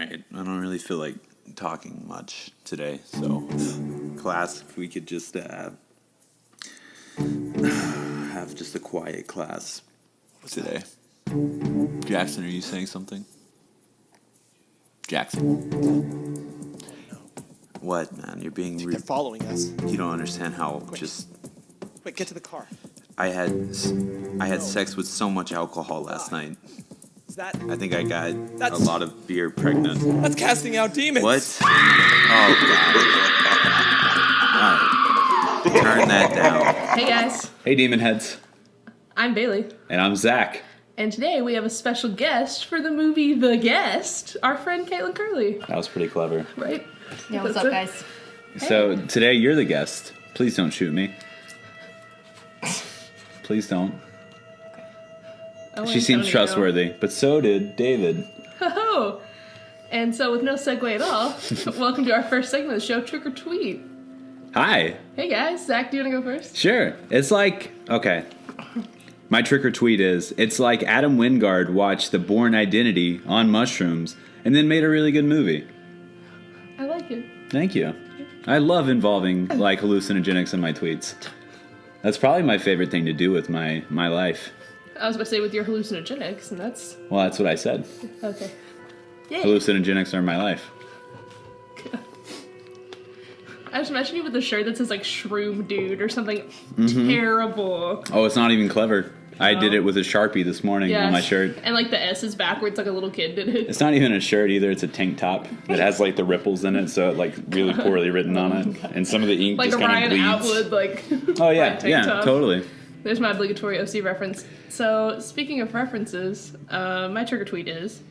right. I don't really feel like talking much today, so class, if we could just have just a quiet class today. Jackson, are you saying something? Jackson. What, man? You're being They're following us. You don't understand how Quick, get to the car. I had sex with so much alcohol last night. Is that? I think I got a lot of beer pregnant. That's casting out demons. What? Oh, God. All right. Turn that down. Hey, guys. Hey, demon heads. I'm Bailey. And I'm Zach. And today we have a special guest for the movie The Guest, our friend KAITLYN Curley. That was pretty clever. Right? Yeah, what's up, guys? So, today you're the guest. Please don't shoot me. Please don't. She seems trustworthy, but so did David. Oh, and so with no segue at all, welcome to our first segment of the show, Trick or Tweet. Hi. Hey guys, Zach, do you want to go first? Sure. It's like, okay. My trick or tweet is, it's like Adam Wingard watched The Bourne Identity on mushrooms and then made a really good movie. I like it. Thank you. I love involving like hallucinogenics in my tweets. That's probably my favorite thing to do with my life. I was about to say with your hallucinogenics, and that's... Well, that's what I said. Okay. Yay. Hallucinogenics are my life. I just imagine you with a shirt that says like Shroom Dude or something terrible. Oh, it's not even clever. I did it with a Sharpie this morning on my shirt. And like the S is backwards like a little kid did it. It's not even a shirt either. It's a tank top that has like the ripples in it, so it like really poorly written on it. And some of the ink like just a kind of Ryan bleeds. Outwood like Oh yeah, tank yeah, top. totally. There's my obligatory OC reference. So speaking of references, my trigger tweet is...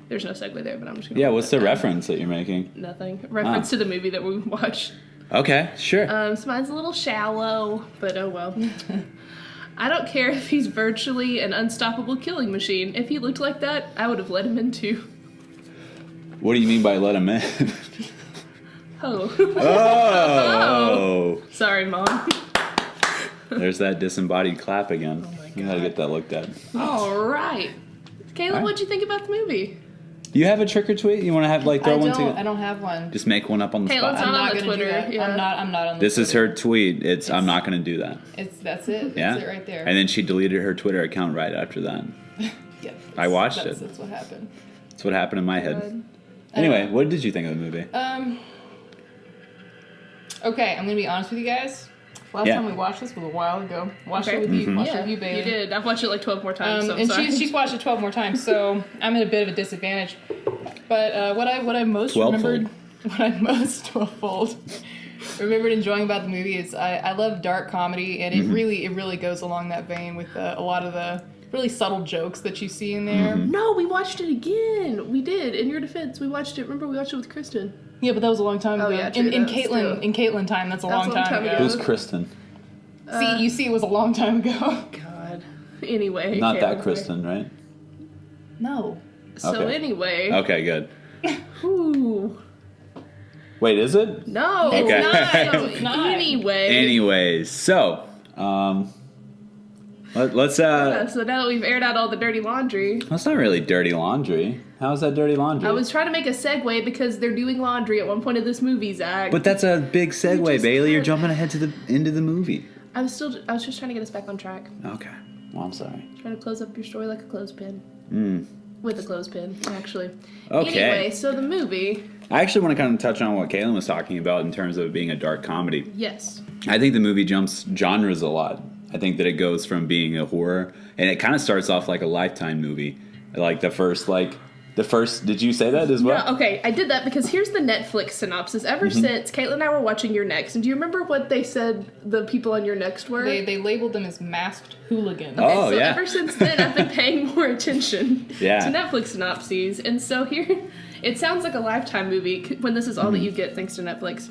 There's no segue there, but I'm just gonna... Yeah, what's the reference that you're making? Nothing. Reference to the movie that we watched. Okay, sure. So mine's a little shallow, but oh well. I don't care if he's virtually an unstoppable killing machine. If he looked like that, I would have let him in too. What do you mean by let him in? Oh. Oh! Sorry, Mom. There's that disembodied clap again. Oh my God. You gotta get that looked at. All right. Caleb, what'd you think about the movie? You have a trick or tweet? You want to have like throw one I together? don't have one. Just make one up on the Caleb's spot. not on I'm not the gonna Twitter. do that. Yeah. I'm not on the This is Twitter. her tweet. I'm not gonna do that. That's it. Yeah? That's it right there. And then she deleted her Twitter account right after that. Yeah, I watched it. That's what happened. That's what happened in my head. Anyway, what did you think of the movie? Okay, I'm gonna be honest with you guys. Last time we watched this was a while ago. Watched it with you. Watched it with you, Bailey. You did. I've watched it like 12 more times. So I'm and sorry. she's watched it 12 more times, so I'm at a bit of a disadvantage. But what I most remembered, what I most 12-fold remembered enjoying about the movie is I love dark comedy, and it really goes along that vein with a lot of the really subtle jokes that you see in there. No, we watched it again. We did. In your defense, we watched it. Remember, we watched it with Kristen. Yeah, but that was a long time ago. yeah, true, in that was KAITLYN time, that's a long time ago. Who's Kristen? See, it was a long time ago. God. Anyway. Not Caleb, that Kristen, right? No. So Okay. anyway. Okay, good. Ooh. Wait, is it? No. It's Okay. not. So It's not. anyway. Anyways, so let's Yeah, so now that we've aired out all the dirty laundry, that's not really dirty laundry. How's that dirty laundry? I was trying to make a segue because they're doing laundry at one point of this movie, Zach. But that's a big segue, just Bailey. You're can't- jumping ahead to the into the movie. I was just trying to get us back on track. Okay. Well, I'm sorry. Trying to close up your story like a clothespin. Mm. With a clothespin, actually. Okay. Anyway, so the movie. I actually want to kind of touch on what KAITLYN was talking about in terms of it being a dark comedy. Yes. I think the movie jumps genres a lot. I think that it goes from being a horror, and it kind of starts off like a Lifetime movie. Like the first, did you say that as well? No, okay, I did that because here's the Netflix synopsis. Ever since KAITLYN and I were watching Your Next, and do you remember what they said the people on Your Next were? They labeled them as masked hooligans. Okay, Oh, so yeah. ever since then, I've been paying more attention Yeah. to Netflix synopses. And so here, it sounds like a Lifetime movie when this is all that you get thanks to Netflix.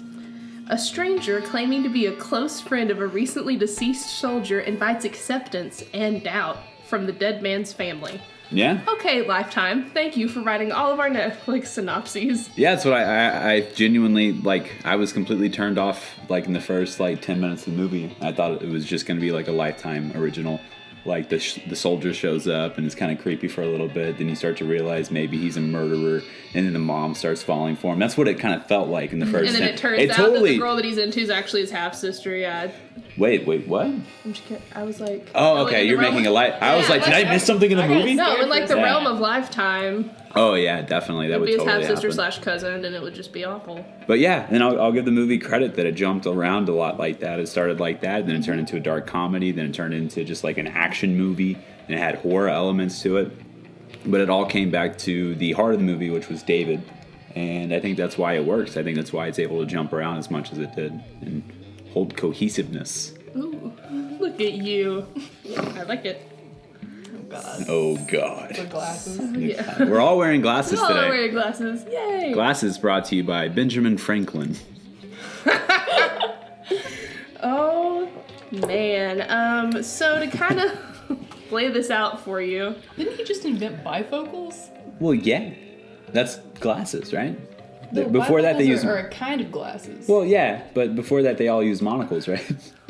A stranger claiming to be a close friend of a recently deceased soldier invites acceptance and doubt from the dead man's family. Yeah? Okay, Lifetime, thank you for writing all of our Netflix synopses. Yeah, that's what I genuinely, I was completely turned off, in the first, 10 minutes of the movie. I thought it was just going to be, a Lifetime original. like the soldier shows up and it's kind of creepy for a little bit. Then you start to realize maybe he's a murderer, and then the mom starts falling for him. That's what it kind of felt like in the first. And then it turns out that the girl that he's into is actually his half sister. Yeah. Wait, what? I'm just kidding. I was like. Oh, okay. You're making a light. I was like, did I miss something in the movie? No, in like the realm of Lifetime. Oh yeah, definitely. That would be his totally half sister / cousin, and it would just be awful. But yeah, and I'll give the movie credit that it jumped around a lot like that. It started like that, then it turned into a dark comedy, then it turned into just like an action movie, and it had horror elements to it. But it all came back to the heart of the movie, which was David, and I think that's why it works. I think that's why it's able to jump around as much as it did and hold cohesiveness. Ooh, look at you! I like it. God. Oh God. The glasses. Yeah. We're all wearing glasses We're all today. wearing glasses. Yay! Glasses brought to you by Benjamin Franklin. Oh man. So to kind of lay this out for you. Didn't he just invent bifocals? Well, yeah. That's glasses, right? No, Before that, they used. are a kind of glasses. Well, yeah, but before that, they all used monocles, right?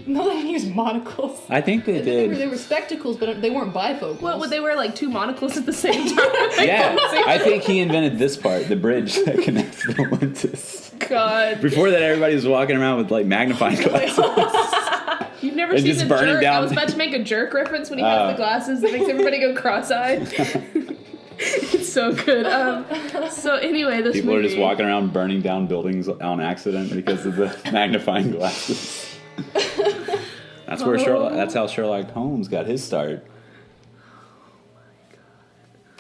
No, they didn't use monocles. I think they did. They were spectacles, but they weren't bifocals. What would they wear, like 2 monocles at the same time? Yeah, I think he invented this part, the bridge that connects the lenses. God. Before that, everybody was walking around with like magnifying glasses. You've never And seen just the burning jerk. down- I was about to make a jerk reference when he has the glasses that makes everybody go cross-eyed. It's so good. So anyway, this People movie. are just walking around burning down buildings on accident because of the magnifying glasses. That's where Sherlock. That's how Sherlock Holmes got his start.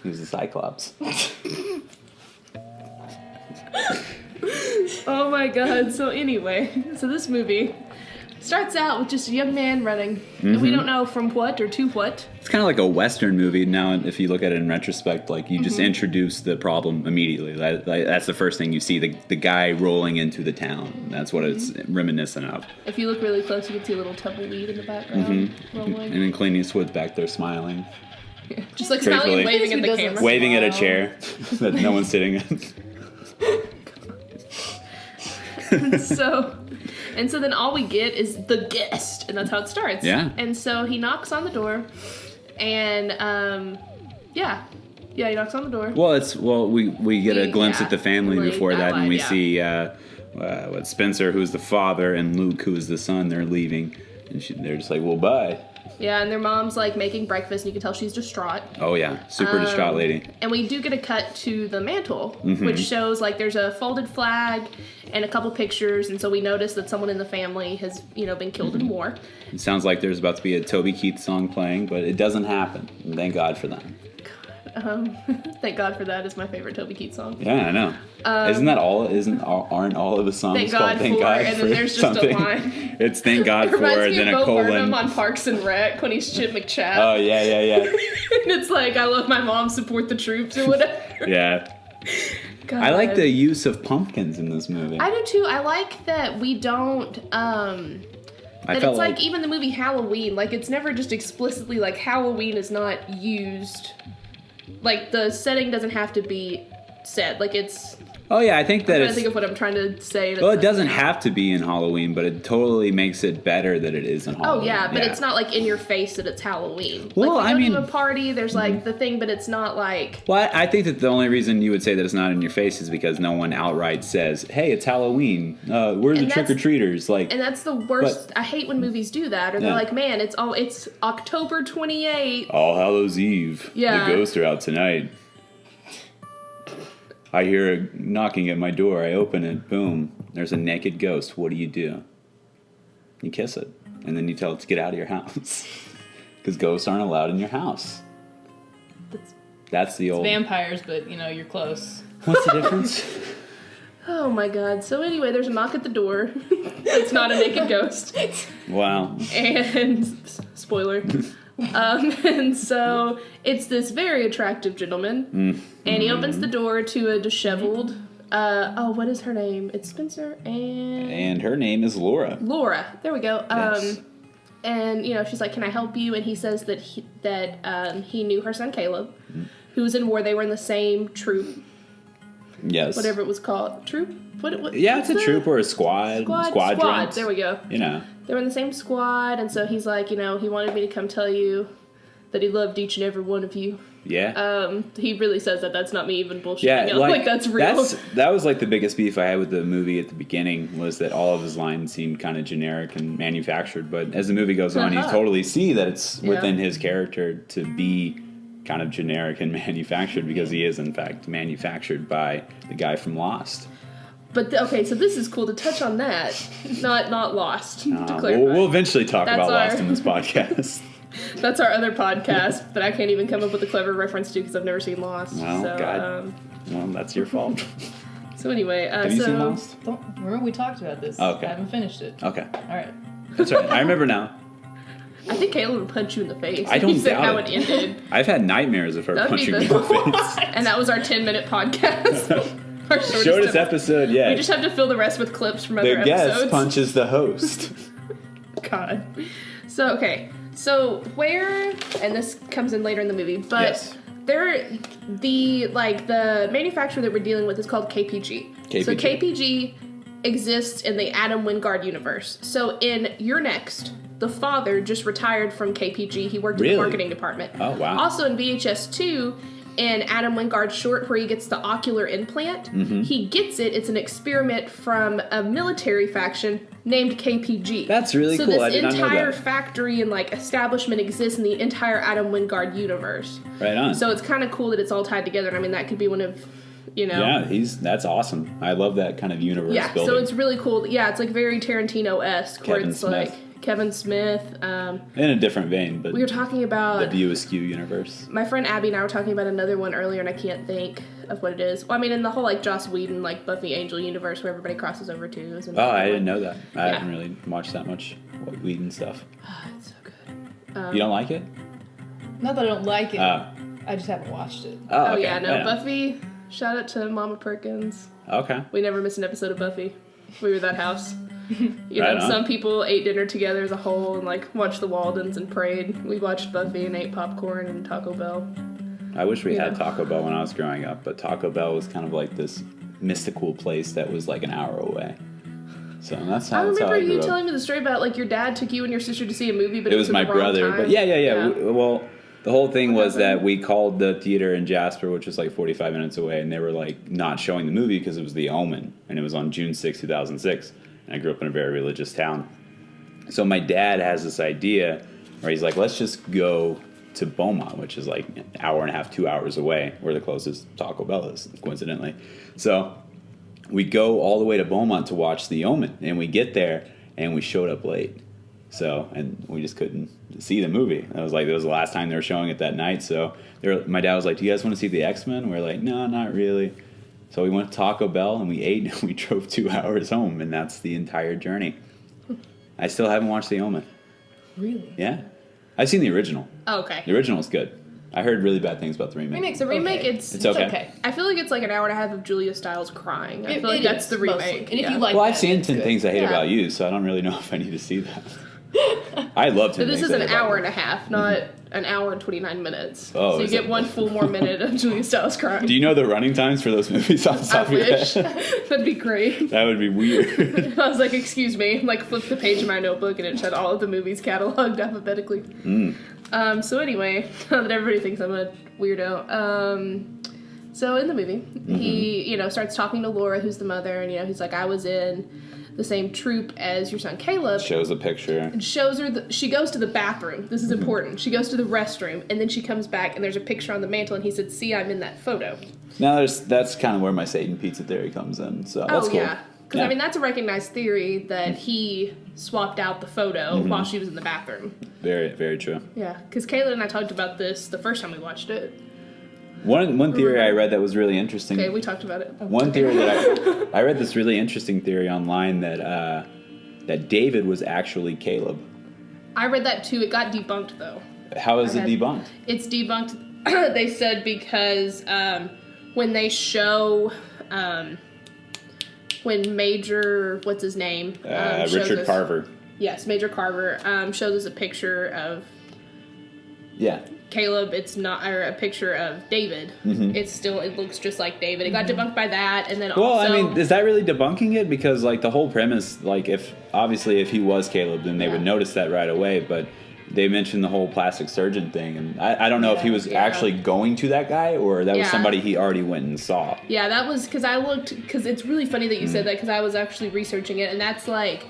He was a Cyclops. Oh my god. So anyway, so this movie starts out with just a young man running. And we don't know from what or to what. It's kind of like a Western movie now. If you look at it in retrospect, like you just introduce the problem immediately. That's the first thing you see: the guy rolling into the town. That's what it's reminiscent of. If you look really close, you can see a little tumbleweed in the background rolling. And then Clint Eastwood's back there smiling, Just like smiling and waving at the Doesn't camera. waving at a Wow. chair that no one's sitting in. So then all we get is the guest, and that's how it starts. Yeah. And so he knocks on the door, and he knocks on the door. Well, we get a glimpse at the family Like, before that, and we yeah. see Spencer, who's the father, and Luke, who is the son. They're leaving, and they're just like, "Well, bye." Yeah, and their mom's like making breakfast, and you can tell she's distraught. Oh yeah, super distraught lady. And we do get a cut to the mantle, which shows like there's a folded flag and a couple pictures, and so we notice that someone in the family has, been killed in war. It sounds like there's about to be a Toby Keith song playing, but it doesn't happen. And thank God for that. Thank God for that is my favorite Toby Keith song. Yeah, I know. Aren't all of the songs Thank called God Thank for, God and for then there's just something? a line. It's Thank God It for, reminds me then of a Bo Burnham colon. on Parks and Rec when he's Chip McChap. Oh yeah. And it's like, I love my mom, support the troops or whatever. Yeah. God. I like the use of pumpkins in this movie. I do too. I like that we don't, I that felt it's like even the movie Halloween, like it's never just explicitly like Halloween is not used. Like the setting doesn't have to be set. Like it's. Oh yeah, I think that I'm trying it's. to think of what I'm trying to say. Well, it doesn't have to be in Halloween, but it totally makes it better that it is in Halloween. Oh yeah, but it's not like in your face that it's Halloween. Well, like, I we mean- go to a party, there's like the thing, but it's not like. Well, I think that the only reason you would say that it's not in your face is because no one outright says, "Hey, it's Halloween. We're the And trick or treaters." Like, And that's the worst. I hate when movies do that, or they're Yeah. like, "Man, it's October 28th." All Hallows Eve. Yeah. The ghosts are out tonight. I hear a knocking at my door. I open it. Boom. There's a naked ghost. What do? You kiss it. And then you tell it to get out of your house. Because ghosts aren't allowed in your house. That's the old... Vampires, but you're close. What's the difference? Oh my god. So anyway, there's a knock at the door. It's not a naked ghost. Wow. And spoiler. And so it's this very attractive gentleman, and he opens the door to a disheveled. What is her name? It's Spencer And her name is Laura. Laura. There we go. Yes. And she's like, "Can I help you?" And he says that he knew her son Caleb, who was in war. They were in the same troop, Yes. whatever it was called. Troop? What Yeah, what's it's a the- troop or a squad. Squad. There we go. You know. They were in the same squad, and so he's like, he wanted me to come tell you that he loved each and every one of you. Yeah. He really says that. That's not me even bullshitting. Yeah, Like that's real. That was like the biggest beef I had with the movie at the beginning, was that all of his lines seemed kind of generic and manufactured. But as the movie goes on, you totally see that it's within his character to be kind of generic and manufactured, because he is in fact manufactured by the guy from Lost. But okay, so this is cool to touch on that. Not Lost. To clarify. We'll eventually talk That's about our- Lost in this podcast. That's our other podcast that I can't even come up with a clever reference to because I've never seen Lost. Well, so, God. Well, that's your fault. So anyway, Have you seen Lost? Remember we talked about this. Oh, okay. I haven't finished it. Okay. All right. That's right. I remember now. I think Caleb would punch you in the face. I don't He said doubt how it. it ended. I've had nightmares of her That'd be punching me in the face. And that was our 10-minute podcast. Our Shortest episode yet. We just have to fill the rest with clips from other The guest episodes. punches the host. God. So, okay. So, where, and this comes in later in the movie, but Yes. the manufacturer that we're dealing with is called KPG. So, KPG exists in the Adam Wingard universe. So, in You're Next, the father just retired from KPG. He worked in Really? the marketing department. Oh, wow. Also, in VHS 2, in Adam Wingard's short where he gets the ocular implant, he gets it. It's an experiment from a military faction named KPG. That's really so cool. this I did not know entire that. factory and like establishment exists in the entire Adam Wingard universe. Right on. So it's kind of cool that it's all tied together. And I mean, that could be one of, Yeah, that's awesome. I love that kind of universe building. so it's really cool. Yeah, it's like very Tarantino-esque where Kevin it's Smith. like Kevin Smith. In a different vein, but We were talking about the View Askew universe. my friend Abby and I were talking about another one earlier, and I can't think of what it is. Well, I mean, in the whole like Joss Whedon, like Buffy Angel universe, where everybody crosses over to. Is Oh, another I one. didn't know that. I Yeah. haven't really watched that much Whedon stuff. It's so good. You don't like it? Not that I don't like it. Oh. I just haven't watched it. Oh Okay. yeah, no, Buffy. Shout out to Mama Perkins. Okay. We never missed an episode of Buffy. We were that house. You Right know, on. some people ate dinner together as a whole and like watched the Waldens and prayed. We watched Buffy and ate popcorn and Taco Bell. I wish we had Yeah. Taco Bell when I was growing up, but Taco Bell was kind of like this mystical place that was like an hour away. So that's how I remember I you grew up. telling me the story about like your dad took you and your sister to see a movie, but It was at my the wrong brother, time. but yeah. Well, the whole thing What was happened? that we called the theater in Jasper, which was like 45 minutes away, and they were like not showing the movie because it was The Omen, and it was on June 6, 2006. And I grew up in a very religious town. So my dad has this idea where he's like, let's just go to Beaumont, which is like an hour and a half, 2 hours away, where the closest Taco Bell is, coincidentally. So we go all the way to Beaumont to watch The Omen, and we get there, and we showed up late. So, and we just couldn't see the movie. It was the last time they were showing it that night. So my dad was like, do you guys want to see the X-Men? We're like, no, not really. So we went to Taco Bell and we ate and we drove 2 hours home, and that's the entire journey. I still haven't watched The Omen. Really? Yeah. I've seen the original. Oh, okay. The original is good. I heard really bad things about the remake. Remake's The remake, okay. it's okay. I feel like it's like an hour and a half of Julia Stiles crying. I feel like It that's is, the remake. mostly. And if yeah. you like Well, I've that, seen it's 10 good. Things I Hate Yeah. About You, so I don't really know if I need to see that. I love 10 But this Things is I an Hate About hour You. and a half, not an hour and 29 minutes. Oh, so you is get it? one full more minute of Julia Stiles crying. Do you know the running times for those movies off the I top of your wish. head? That'd be great. That would be weird. I was like, excuse me. Like, flipped the page in my notebook and it had all of the movies cataloged alphabetically. So anyway, now that everybody thinks I'm a weirdo. So in the movie, he, starts talking to Laura, who's the mother, and, he's like, I was in the same troop as your son Caleb. Shows a picture. And shows her, she goes to the bathroom. This is important. She goes to the restroom, and then she comes back, and there's a picture on the mantle, and he said, see, I'm in that photo. Now, that's kind of where my Satan pizza theory comes in, so that's cool. Yeah. Because, I mean, that's a recognized theory that he swapped out the photo while she was in the bathroom. Very, very true. Yeah, because Kayla and I talked about this the first time we watched it. One theory I read that was really interesting. Okay, we talked about it. One theory that I read this really interesting theory online that that David was actually Caleb. I read that too. It got debunked, though. How is it Okay. debunked? It's debunked, they said, because when they show... when Major... What's his name? shows Richard us- Carver. Yes, Major Carver shows us a picture of Yeah. Caleb. It's not, or a picture of David. It looks just like David. It got debunked by that, and then Well, also... I mean, is that really debunking it? Because, like, the whole premise, like, if he was Caleb, then they would notice that right away. But they mentioned the whole plastic surgeon thing, and I don't know if he was actually going to that guy or that was somebody he already went and saw. Yeah, that was because it's really funny that you said that because I was actually researching it, and that's like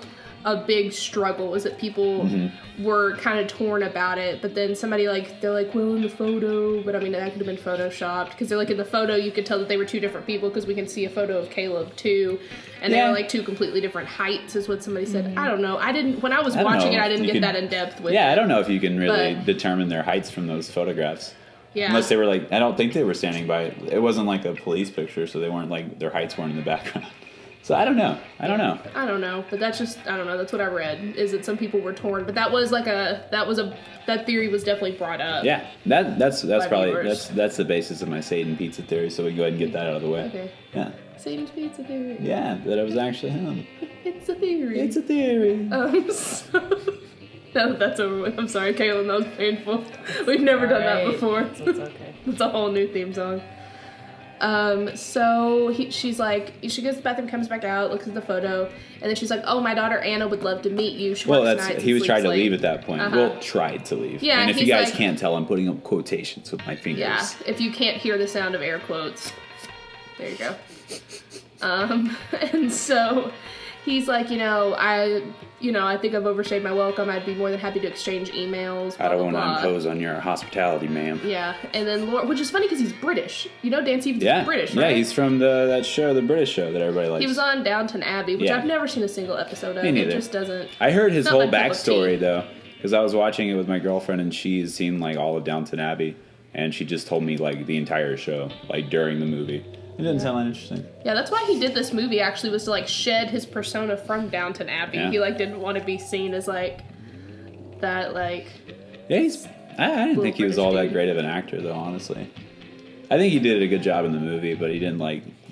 a big struggle is that people were kind of torn about it, but then somebody they're like, well, in the photo, but I mean that could have been photoshopped because they're like in the photo you could tell that they were two different people because we can see a photo of Caleb too, and they were like two completely different heights is what somebody said. I don't know. When I was watching it, I didn't get that in depth with it. I don't know if you can really determine their heights from those photographs. Yeah. Unless they were I don't think they were standing by it. It wasn't like a police picture, so they weren't their heights weren't in the background. So I don't know. I don't know, but that's just, I don't know, that's what I read, is that some people were torn, but that theory was definitely brought up. Yeah, that's probably, viewers. that's the basis of my Satan pizza theory, so we can go ahead and get that out of the way. Okay. Yeah. Satan's pizza theory. Yeah, that it was actually him. It's a theory. It's a theory. No, that's over with. I'm sorry, Kaylin, that was painful. We've never done that before. It's okay. It's a whole new theme song. So she's like, she goes to the bathroom, comes back out, looks at the photo, and then she's like, oh, my daughter Anna would love to meet you. She works nights he and was trying to sleeps leave late. at that point. Well, tried to leave. Yeah, and if you he's guys like- can't tell, I'm putting up quotations with my fingers. Yeah, if you can't hear the sound of air quotes, there you go. And so he's like, I think I've overstayed my welcome. I'd be more than happy to exchange emails. Blah, I don't blah, want to blah. impose on your hospitality, ma'am. Yeah, and then Laura, which is funny because he's British. Dan Stevens is British, right? Yeah, he's from that show, the British show that everybody likes. He was on Downton Abbey, which I've never seen a single episode of. Me neither. It just doesn't. I heard his it's not whole my cup of backstory tea. though, because I was watching it with my girlfriend, and she's seen all of Downton Abbey, and she just told me the entire show, during the movie. It didn't sound that interesting. Yeah, that's why he did this movie. Actually, was to shed his persona from Downton Abbey. Yeah. He didn't want to be seen as that Yeah, I didn't think he was all that great of an actor though. Honestly, I think he did a good job in the movie, but he didn't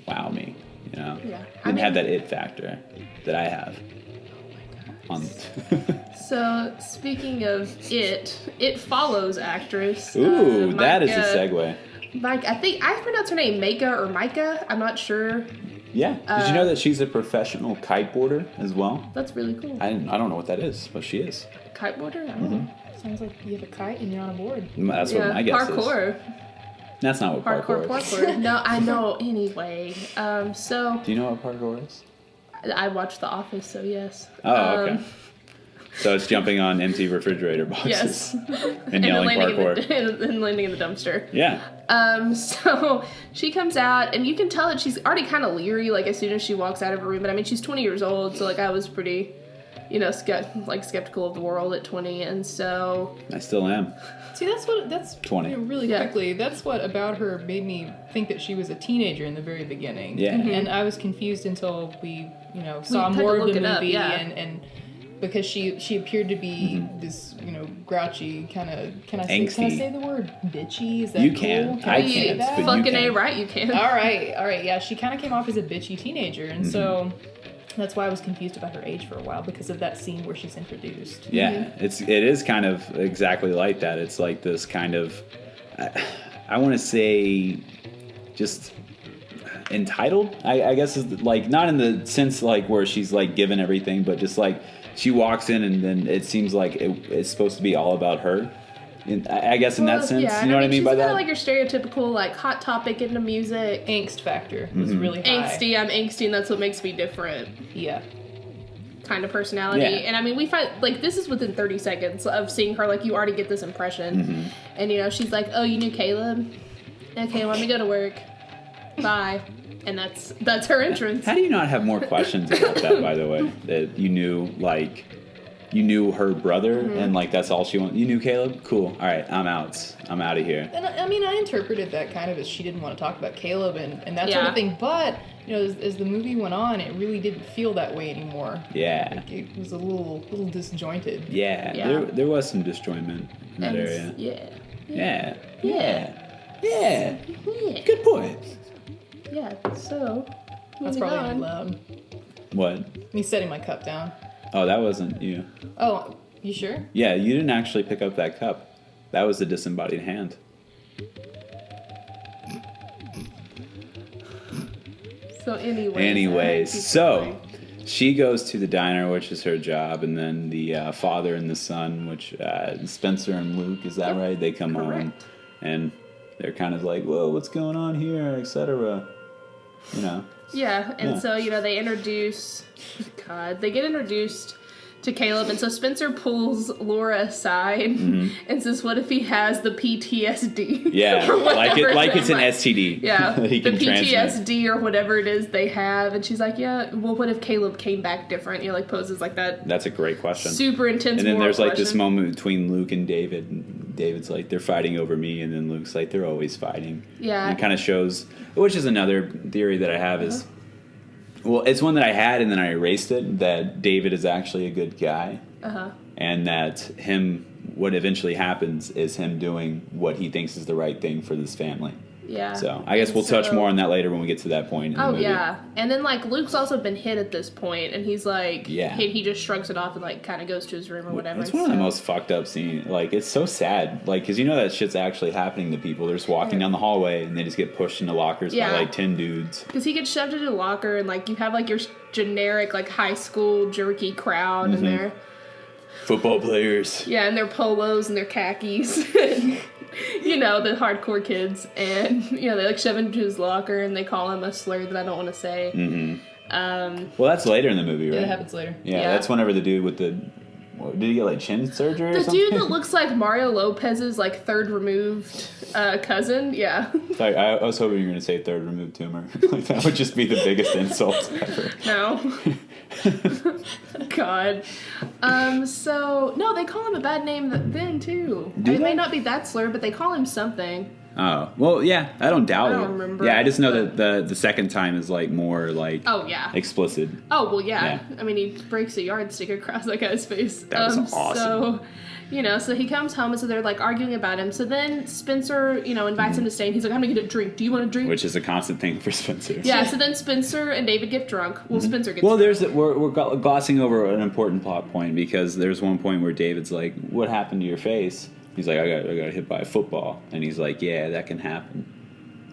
wow me. Yeah, Didn't have that it factor that I have. So speaking of it follows actress. Ooh, that is a Micah- segue. Mike, I think I pronounce her name Micah or Micah. I'm not sure. Yeah. Did you know that she's a professional kiteboarder as well? That's really cool. I don't know what that is, but she is. Kiteboarder? I don't know. Sounds like you have a kite and you're on a board. That's what my guess is. Parkour. That's not what parkour is. Parkour. No, I know. Anyway, so Do you know what parkour is? I watched The Office, so yes. Oh, okay. So it's jumping on empty refrigerator boxes. Yes. And yelling parkour. And landing in the dumpster. Yeah. So she comes out, and you can tell that she's already kind of leery, as soon as she walks out of her room. But I mean, she's 20 years old, so I was pretty, skeptical of the world at 20, and so. I still am. See, that's 20. Really quickly. That's what about her made me think that she was a teenager in the very beginning. Yeah. And I was confused until we, saw had to more of look the it up, movie yeah. and because she appeared to be this, grouchy kind of. Can I Angsty. say the word bitchy? Is that You cool? can. Can I say can't, that? but you Fucking can. A right, you can. All right. Yeah, she kind of came off as a bitchy teenager, and so that's why I was confused about her age for a while because of that scene where she's introduced. Yeah, it is kind of exactly like that. It's this kind of, I want to say, just entitled. I guess is not in the sense where she's given everything, but just she walks in and then it seems like it's supposed to be all about her. I guess in that sense, yeah, you know what I mean by that? She's kind of your stereotypical Hot Topic into music. Angst factor was really high. Angsty, I'm angsty, and that's what makes me different. Yeah. Kind of personality. Yeah. And I mean, we find this is within 30 seconds of seeing her. You already get this impression. And she's like, "Oh, you knew Caleb? Okay, let me go to work. Bye." And that's her entrance. How do you not have more questions about that? By the way, that you knew you knew her brother and that's all she wanted. You knew Caleb? Cool. All right, I'm out. I'm out of here. And I mean, I interpreted that kind of as she didn't want to talk about Caleb and that sort of thing. But as the movie went on, it really didn't feel that way anymore. Yeah. It was a little disjointed. Yeah. There was some disjointment in that area. Yeah. Yeah. Good point. Yeah. So That's moving probably on. loud. What? Me setting my cup down. Oh, that wasn't you. Oh, you sure? Yeah, you didn't actually pick up that cup. That was the disembodied hand. So Anyways, keep so going. she goes to the diner, which is her job, and then the father and the son, which Spencer and Luke, is that right? They come home, Correct. and they're kind of like, "Whoa, what's going on here?" etc. You know. Yeah, and Yeah. so, they get introduced to Caleb, and so Spencer pulls Laura aside and says, what if he has the PTSD? Yeah, Or whatever like it's an like- STD. Yeah, that he the can transmit. PTSD or whatever it is they have, and she's like, yeah, well, what if Caleb came back different? Poses like that That's a great question. super intense And then moral there's like this question. moment between Luke and David. And David's like, they're fighting over me, and then Luke's like, they're always fighting. Yeah. And it kind of shows, which is another theory that I have is, well, it's one that I had and then I erased it, that David is actually a good guy. And that what eventually happens is him doing what he thinks is the right thing for this family. Yeah. So I guess we'll touch more on that later when we get to that point in the movie. Yeah. And then, Luke's also been hit at this point, and he's like, Yeah. he just shrugs it off and, kind of goes to his room or whatever. It's one of the most fucked up scenes. It's so sad. Because that shit's actually happening to people. They're just walking down the hallway, and they just get pushed into lockers by, 10 dudes. Because he gets shoved into a locker, and, you have, your generic, high school jerky crowd in there. Football players. Yeah, and their polos and their khakis. the hardcore kids. And, they, shove him into his locker, and they call him a slur that I don't want to say. Well, that's later in the movie, right? Yeah, that happens later. Yeah, that's whenever the dude with the... Did he get, chin surgery or The something? dude that looks like Mario Lopez's, third removed cousin. Yeah. Sorry, I was hoping you were going to say third removed tumor. That would just be the biggest insult ever. No. God. No, they call him a bad name then, too. Do It may they? not be that slur, but they call him something. Oh, well, yeah, I don't doubt I it. don't remember, Yeah, I just know but- that the second time is, more, Oh, yeah. explicit. Oh, well, yeah. Yeah. I mean, he breaks a yardstick across that guy's face. That was awesome. So he comes home, and so they're, arguing about him. So then Spencer, invites him to stay, and he's like, I'm gonna get a drink. Do you want a drink? Which is a constant thing for Spencer. Yeah, so then Spencer and David get drunk. Well, Spencer gets Well, drunk. we're glossing over an important plot point because there's one point where David's like, "What happened to your face?" He's like, "I got hit by a football," and he's like, "Yeah, that can happen,"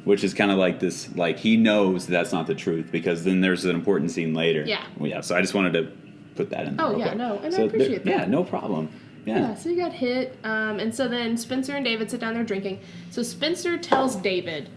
which is kind of like this, he knows that's not the truth because then there's an important scene later. Yeah. Well, yeah. So I just wanted to put that in there. Oh, real yeah, quick. no, and I So appreciate that. Yeah, no problem. Yeah, so he got hit. And so then Spencer and David sit down there drinking. So Spencer tells David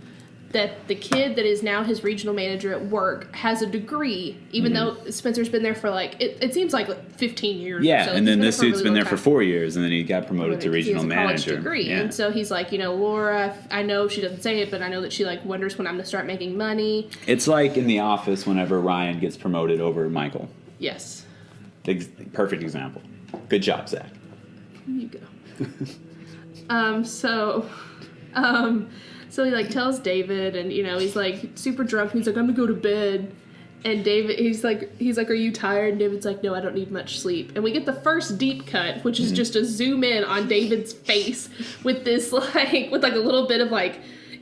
that the kid that is now his regional manager at work has a degree, even though Spencer's been there for it seems like 15 years. Yeah, or so. and then He's this there for a dude's really been long there for time. 4 years, and then he got promoted to Because he regional has a college manager. degree. Yeah. And so he's like, Laura, I know she doesn't say it, but I know that she wonders when I'm going to start making money. It's like in The Office whenever Ryan gets promoted over Michael. Yes. Perfect example. Good job, Zach. Here you go. So he tells David, and he's super drunk, and he's like, I'm gonna go to bed. And David, he's like, are you tired? And David's like, no, I don't need much sleep. And we get the first deep cut, which is just a zoom in on David's face with this with a little bit of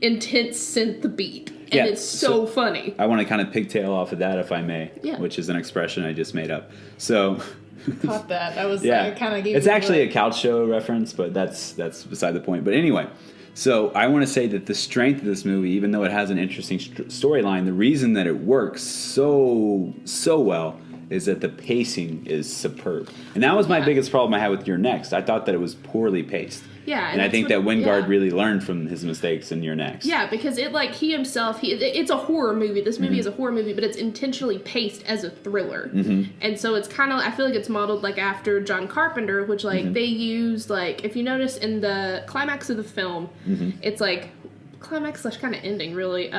intense synth beat. And Yeah, it's so funny. I want to kind of pigtail off of that, if I may, Yeah. which is an expression I just made up. So, Caught that. That was yeah, kind of gave it's me actually away. a couch show reference, but that's beside the point. But anyway, so I want to say that the strength of this movie, even though it has an interesting storyline, the reason that it works so well is that the pacing is superb. And that was my biggest problem I had with You're Next. I thought that it was poorly paced. Yeah, And I that's think what- that Wingard yeah. really learned from his mistakes in You're Next. Yeah, because he himself, it's a horror movie. This movie is a horror movie, but it's intentionally paced as a thriller. And so it's kind of, I feel like it's modeled after John Carpenter, which they use, if you notice in the climax of the film, it's climax / kind of ending, really.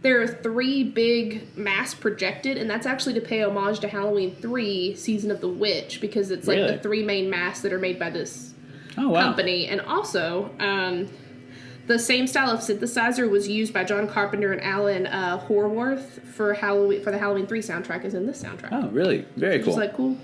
There are 3 big masks projected, and that's actually to pay homage to Halloween 3, Season of the Witch, because it's Really? the 3 main masks that are made by this Oh, wow. company. And also, the same style of synthesizer was used by John Carpenter and Alan Horwath for the Halloween 3 soundtrack, is in this soundtrack. Oh, really? Very cool. Just cool.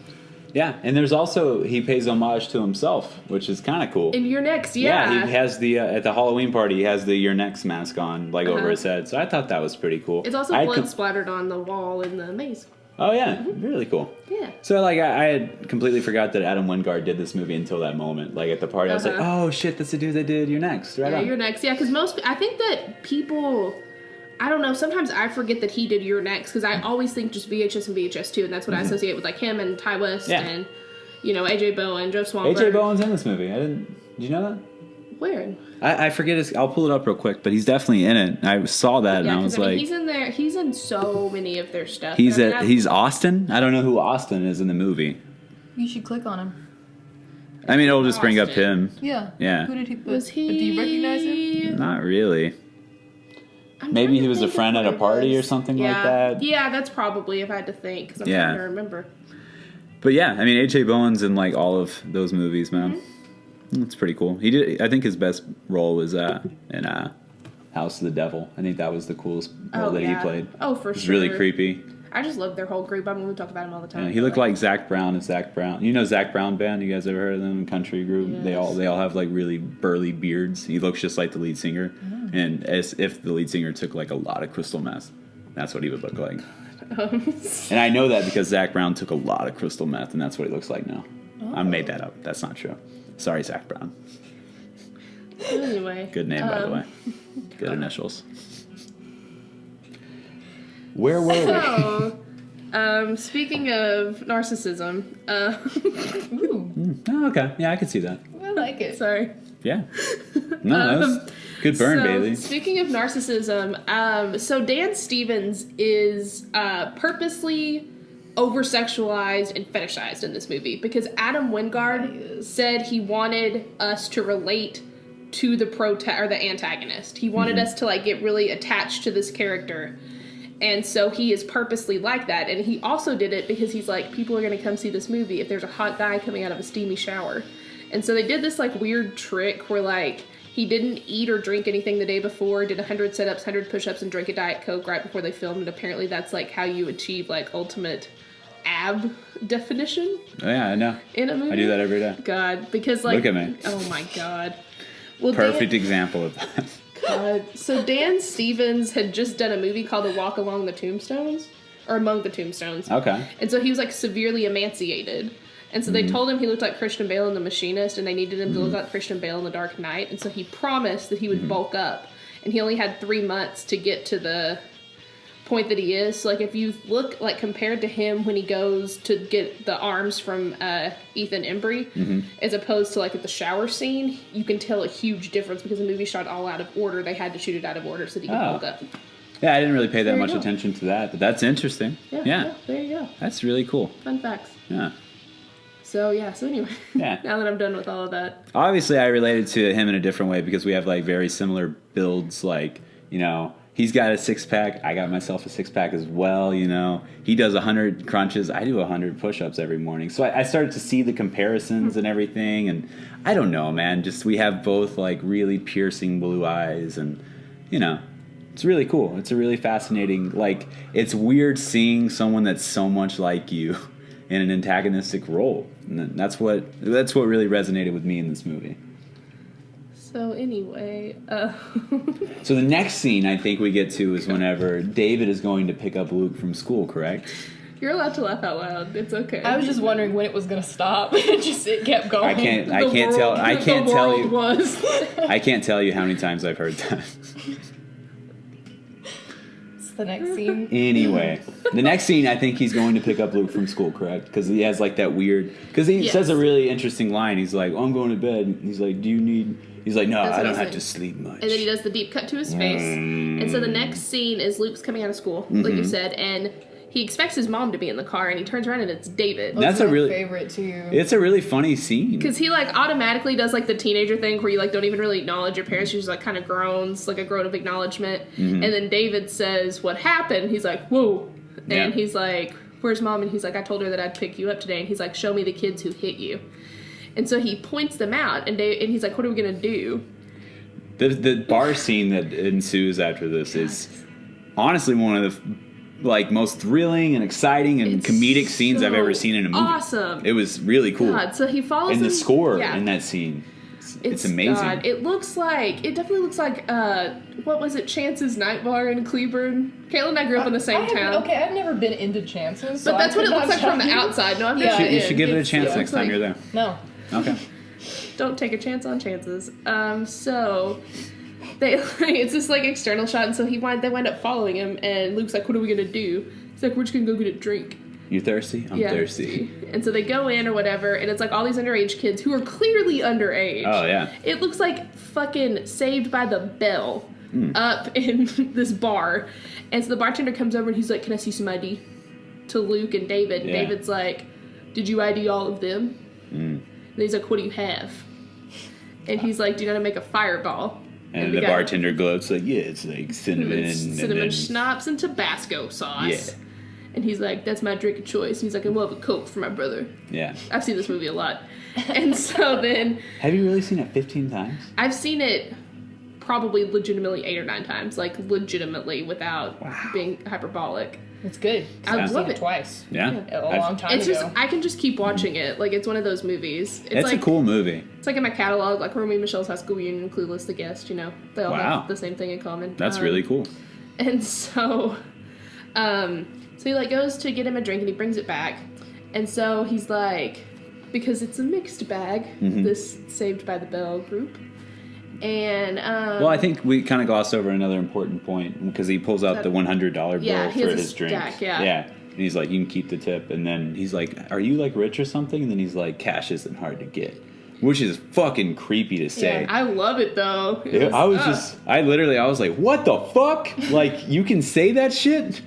Yeah, and there's also, he pays homage to himself, which is kind of cool. And You're Next, yeah. He has the, at the Halloween party, he has the You're Next mask on, over his head. So I thought that was pretty cool. It's also blood splattered on the wall in the maze. Oh, yeah. Really cool. Yeah. So, I had completely forgot that Adam Wingard did this movie until that moment. At the party, I was like, oh, shit, that's the dude that did You're Next. Right Yeah, on. You're Next. Yeah, because I think that people I don't know. Sometimes I forget that he did You're Next because I always think just VHS and VHS 2, and that's what I associate with like him and Ty West and AJ Bowen, Joe Swanberg. AJ Bowen's in this movie. Did you know that? Where? I forget his. I'll pull it up real quick, but he's definitely in it. I saw that and I was like, he's in there. He's in so many of their stuff. He's Austin. I don't know who Austin is in the movie. You should click on him. I mean, it'll just bring up him. Yeah. Yeah. Who did he put? Was he? Do you recognize him? Not really. Maybe he was a friend at a party or something like that. Yeah, that's probably if I had to think because I'm trying to remember. But yeah, I mean, AJ Bowen's in like all of those movies, man. That's pretty cool. He did. I think his best role was in House of the Devil. I think that was the coolest role that he played. Oh, for sure. It's really creepy. I just love their whole group. I mean, we talk about him all the time. Yeah, he looked like Zach Brown as Zach Brown. You know Zach Brown Band? You guys ever heard of them? Country group. Yes. They all have like really burly beards. He looks just like the lead singer, and as if the lead singer took like a lot of crystal meth. That's what he would look like. And I know that because Zach Brown took a lot of crystal meth, and that's what he looks like now. I made that up. That's not true. Sorry, Zach Brown. Anyway. Good name, by the way. Good initials. Where were we? Speaking of narcissism. Oh, okay. Yeah, I could see that. I like it. Sorry. Yeah. No, that was good burn, Bailey. Speaking of narcissism, so Dan Stevens is purposely over-sexualized and fetishized in this movie because Adam Wingard said he wanted us to relate to the antagonist. He wanted us to like get really attached to this character. And so he is purposely like that. And he also did it because he's like, people are going to come see this movie if there's a hot guy coming out of a steamy shower. And so they did this like weird trick where like he didn't eat or drink anything the day before, did 100 sit-ups, 100 push-ups, and drank a Diet Coke right before they filmed. And apparently that's like how you achieve like ultimate ab definition. Oh, yeah, I know. In a movie. I do that every day. God, because like... Look at me. Oh my God. Well, perfect example of that. God. So Dan Stevens had just done a movie called A Walk Along the Tombstones, or Among the Tombstones. Okay. And so he was like severely emaciated. And so they told him he looked like Christian Bale in The Machinist, and they needed him to look like Christian Bale in The Dark Knight. And so he promised that he would bulk up. And he only had 3 months to get to the point that he is. So like if you look like compared to him when he goes to get the arms from Ethan Embry, as opposed to like at the shower scene, you can tell a huge difference because the movie shot all out of order. They had to shoot it out of order so that he could bulk up. Yeah, I didn't really pay that much attention to that, but that's interesting. Yeah, there you go. That's really cool. Fun facts. Yeah. So anyway, now that I'm done with all of that. Obviously, I related to him in a different way because we have like very similar builds. Like, you know, he's got a 6-pack. I got myself a 6-pack as well. You know, he does 100 crunches. I do 100 push-ups every morning. So I started to see the comparisons and everything. And I don't know, man. Just we have both like really piercing blue eyes, and you know, it's really cool. It's a really fascinating. Like, it's weird seeing someone that's so much like you in an antagonistic role. And that's what really resonated with me in this movie. So anyway, so the next scene I think we get to is whenever David is going to pick up Luke from school, correct? You're allowed to laugh out loud. It's okay. I was just wondering when it was gonna stop. It kept going. I can't tell you how many times I've heard that. The next scene. Anyway, the next scene, I think he's going to pick up Luke from school, correct? Because he has like that weird. Because he says a really interesting line. He's like, "Oh, I'm going to bed." And he's like, "Do you need?" He's like, "No, I don't have to sleep much." And then he does the deep cut to his face. And so the next scene is Luke's coming out of school, like you said, and he expects his mom to be in the car, and he turns around and it's David. That's a really favorite too. It's a really funny scene because he like automatically does like the teenager thing where you like don't even really acknowledge your parents. You just like kind of groans, like a groan of acknowledgement. And then David says, "What happened?" He's like, "Whoa," and he's like, "Where's mom?" And he's like, "I told her that I'd pick you up today." And he's like, "Show me the kids who hit you." And so he points them out, and he's like, "What are we gonna do?" The bar scene that ensues after this is honestly one of the like most thrilling and exciting and comedic scenes I've ever seen in a movie. Awesome. It was really cool. God, so he follows and the score in that scene. It's amazing. God, it definitely looks like what was it, Chance's Night Bar in Cleburne? Caitlin and I grew up in the same town. Okay, I've never been into Chance's. But that's what it looks like from the outside. No, I'm not. You should give it a chance next time you're there. No. Okay. Don't take a chance on chances. So it's this like external shot, and so they wind up following him, and Luke's like, "What are we gonna do?" He's like, "We're just gonna go get a drink." You thirsty? I'm thirsty. And so they go in or whatever, and it's like all these underage kids who are clearly underage. Oh yeah. It looks like fucking Saved by the Bell up in this bar. And so the bartender comes over and he's like, "Can I see some ID?" to Luke and David. And David's like, "Did you ID all of them?" And he's like, "What do you have?" And he's like, "Do you know how to make a fireball?" And the bartender gloats like, "Yeah, it's like cinnamon schnapps and Tabasco sauce." Yeah. And he's like, "That's my drink of choice." And he's like, "I will have a Coke for my brother." Yeah. I've seen this movie a lot. And so then... Have you really seen it 15 times? I've seen it probably legitimately 8 or 9 times. Like, legitimately, without being hyperbolic. It's good. I love it. Twice. Yeah. A long time It's ago. just, I can just keep watching it. Like, it's one of those movies. It's like, a cool movie. It's like in my catalog, like Romy and Michelle's High School Reunion and Clueless the Guest, you know. They all have the same thing in common. That's really cool. And so... So he like goes to get him a drink and he brings it back. And so he's like, because it's a mixed bag, this Saved by the Bell group. And well, I think we kind of glossed over another important point because he pulls out the $100 bill for his drink. Yeah. And he's like, "You can keep the tip." And then he's like, "Are you like rich or something?" And then he's like, "Cash isn't hard to get." Which is fucking creepy to say. Yeah, I love it though. I was like, "What the fuck?" Like, you can say that shit?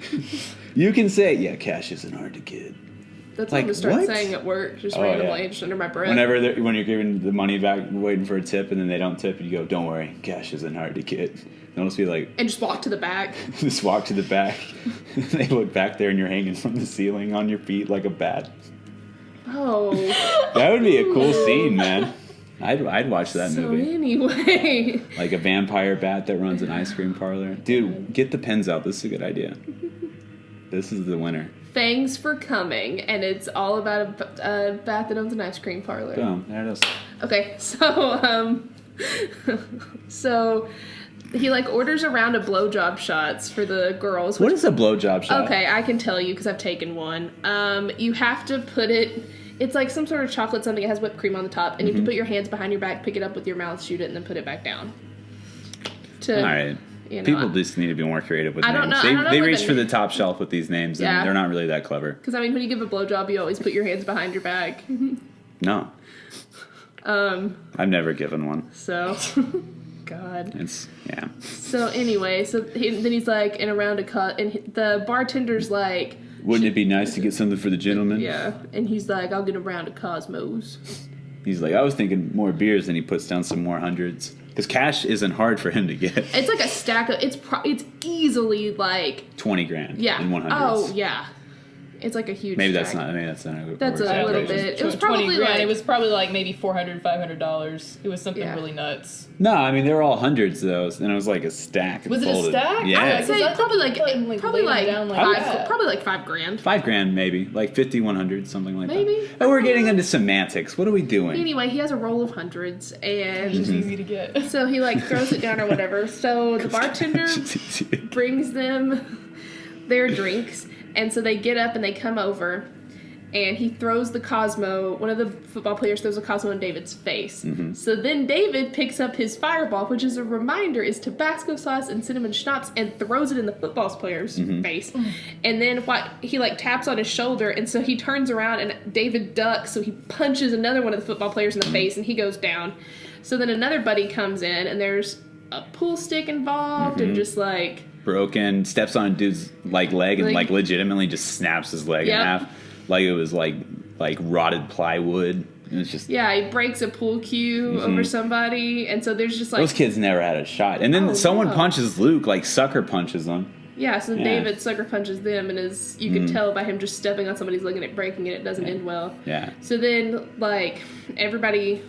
You can say, "Yeah, cash isn't hard to get." That's like, what I'm gonna start saying at work, just randomly, just under my breath. When you're giving the money back, waiting for a tip, and then they don't tip, and you go, "Don't worry, cash isn't hard to get." They'll just be like... And just walk to the back. Just walk to the back. They look back there, and you're hanging from the ceiling on your feet like a bat. Oh. That would be a cool scene, man. I'd watch that movie. So anyway. Like a vampire bat that runs an ice cream parlor. Dude, get the pens out. This is a good idea. This is the winner. Thanks for coming. And it's all about a bat that owns an ice cream parlor. Boom. There it is. Okay, so, so he like orders a round of blowjob shots for the girls. What is a blowjob shot? Okay, I can tell you because I've taken one. You have to put it... It's like some sort of chocolate something. It has whipped cream on the top. And you have to put your hands behind your back, pick it up with your mouth, shoot it, and then put it back down. All right. You know, people just need to be more creative with names. They reach for the top shelf with these names, and they're not really that clever. Because, I mean, when you give a blowjob, you always put your hands behind your back. No. I've never given one. So... God. Yeah. So anyway, then he's like in a round of cut, and the bartender's like... Wouldn't it be nice to get something for the gentleman? Yeah, and he's like, "I'll get a round of Cosmos." He's like, "I was thinking more beers," and he puts down some more hundreds. Because cash isn't hard for him to get. It's like a stack of... It's easily like... 20 grand in 100s. Oh, yeah. It's like a huge Maybe stack. that's not... I mean, that's not a That's a little bit. It was probably grand. like... It was probably like maybe $400, $500. It was something really nuts. No, I mean, they were all hundreds, though. And it was like a stack. Was it a stack? Yeah. I'd say probably like $5 grand. $5 maybe. Like 50, 100, something like Maybe. that. Oh, we're getting into semantics. What are we doing? Anyway, he has a roll of hundreds, and... It's easy to get. So he like throws it down or whatever. So the bartender brings them their drinks, and so they get up and they come over, and he throws the Cosmo. One of the football players throws a Cosmo in David's face. So then David picks up his fireball, which is a reminder is Tabasco sauce and cinnamon schnapps, and throws it in the football player's face. And then he like taps on his shoulder, and so he turns around and David ducks, so he punches another one of the football players in the face, and he goes down. So then another buddy comes in, and there's a pool stick involved, and just like... Broken, steps on a dude's like leg and like legitimately just snaps his leg in half. Like it was like rotted plywood. And it's just... Yeah, he breaks a pool cue over somebody, and so there's just like... Those kids never had a shot. And then someone punches Luke, like sucker punches them. Yeah, so David sucker punches them, and you can tell by him just stepping on somebody's leg and it breaking it doesn't end well. Yeah. So then, like everybody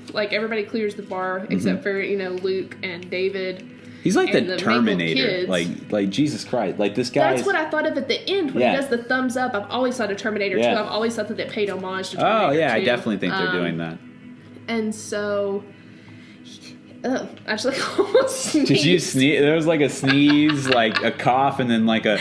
clears the bar except for Luke and David. He's like the Terminator, like Jesus Christ, like this guy. That's what I thought of at the end when he does the thumbs up. I've always thought of Terminator 2. I've always thought that they paid homage to Terminator 2. I definitely think they're doing that. And so. Oh, actually, I almost sneezed. Did you sneeze? There was like a sneeze, like a cough, and then like a...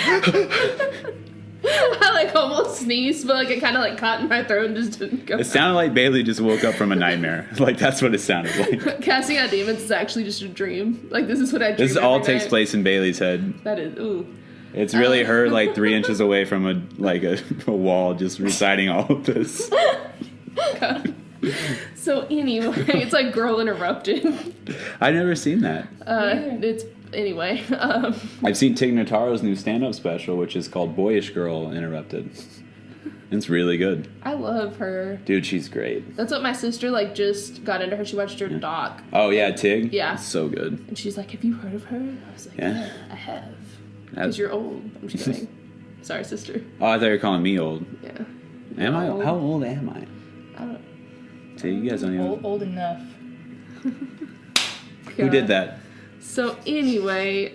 I like almost sneezed, but like it kind of like caught in my throat and just didn't go. It sounded like Bailey just woke up from a nightmare. Like that's what it sounded like. Casting out demons is actually just a dream. Like this is what I dream. This all every takes night. place in Bailey's head. That is ooh. It's really her like 3 inches away from a wall, just reciting all of this. God. So anyway, it's like Girl Interrupted. I've never seen that. It's anyway. I've seen Tig Notaro's new stand-up special, which is called Boyish Girl Interrupted. It's really good. I love her. Dude, she's great. That's what my sister like just got into her. She watched her doc. Oh yeah, Tig? Yeah. It's so good. And she's like, "Have you heard of her?" I was like, Yeah. "Yeah, I have." Because you're old. I'm just kidding. Sorry, sister. Oh, I thought you were calling me old. Yeah. Am I? Old. How old am I? I don't. See, you guys don't even... Old enough. Who did that? So anyway,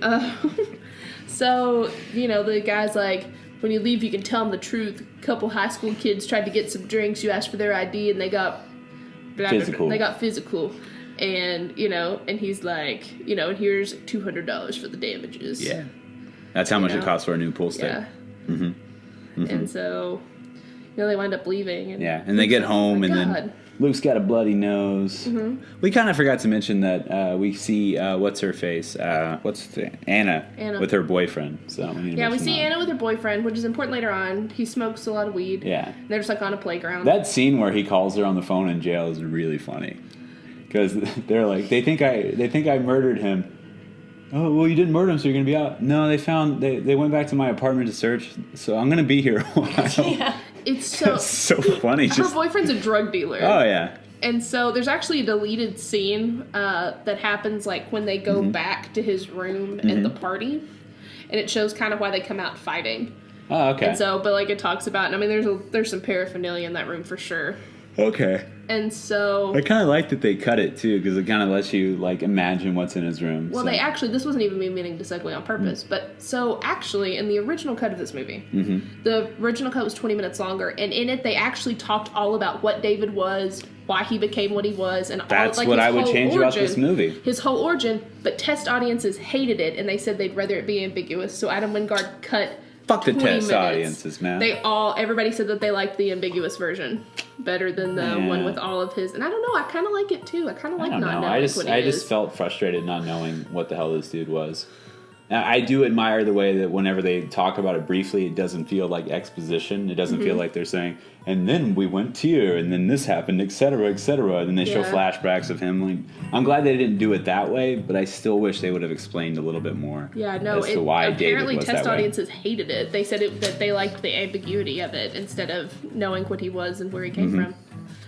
so you know the guy's like, when you leave, you can tell them the truth. A couple high school kids tried to get some drinks. You asked for their ID, and they got Physical. They got physical, and you know, and he's like, you know, and here's $200 for the damages. Yeah. That's how much You it know? costs for a new pool stick. Yeah. And so, you know, they wind up leaving. And Yeah, and they get home, oh my and God. then Luke's got a bloody nose. We kind of forgot to mention that we see what's her face, Anna with her boyfriend. So we need to Yeah, we mention see that. Anna with her boyfriend, which is important later on. He smokes a lot of weed. Yeah. They're just like on a playground. That scene where he calls her on the phone in jail is really funny, because they're like, they think I murdered him. Oh, well, you didn't murder him, so you're gonna be out. No, they went back to my apartment to search, so I'm gonna be here a while. Yeah. It's so It's so funny. her boyfriend's a drug dealer. Oh yeah. And so there's actually a deleted scene that happens like when they go back to his room and the party, and it shows kind of why they come out fighting. Oh, okay. And so, but like it talks about, I mean, there's some paraphernalia in that room for sure. Okay. And so, I kind of like that they cut it too, because it kind of lets you like imagine what's in his room. well, so. they actually, this wasn't even me meaning to segue on purpose, but so actually in the original cut of this movie, the original cut was 20 minutes longer, and in it they actually talked all about what David was, why he became what he was, and That's all, like, what his I would whole change about this movie. His whole origin, but test audiences hated it, and they said they'd rather it be ambiguous. So Adam Wingard cut. Fuck the 20 test minutes. audiences, man. Everybody said that they liked the ambiguous version better than the one with all of his. And I don't know, I kind of like it too. I kind of like I don't not know. knowing I just what he is. felt frustrated not knowing what the hell this dude was. Now, I do admire the way that whenever they talk about it briefly, it doesn't feel like exposition. It doesn't feel like they're saying, and then we went here, and then this happened, et cetera, and then they show Yeah. flashbacks of him. Like, I'm glad they didn't do it that way, but I still wish they would have explained a little bit more. Yeah, no. as to why David apparently, was test that way. audiences hated it. They said that they liked the ambiguity of it instead of knowing what he was and where he came from.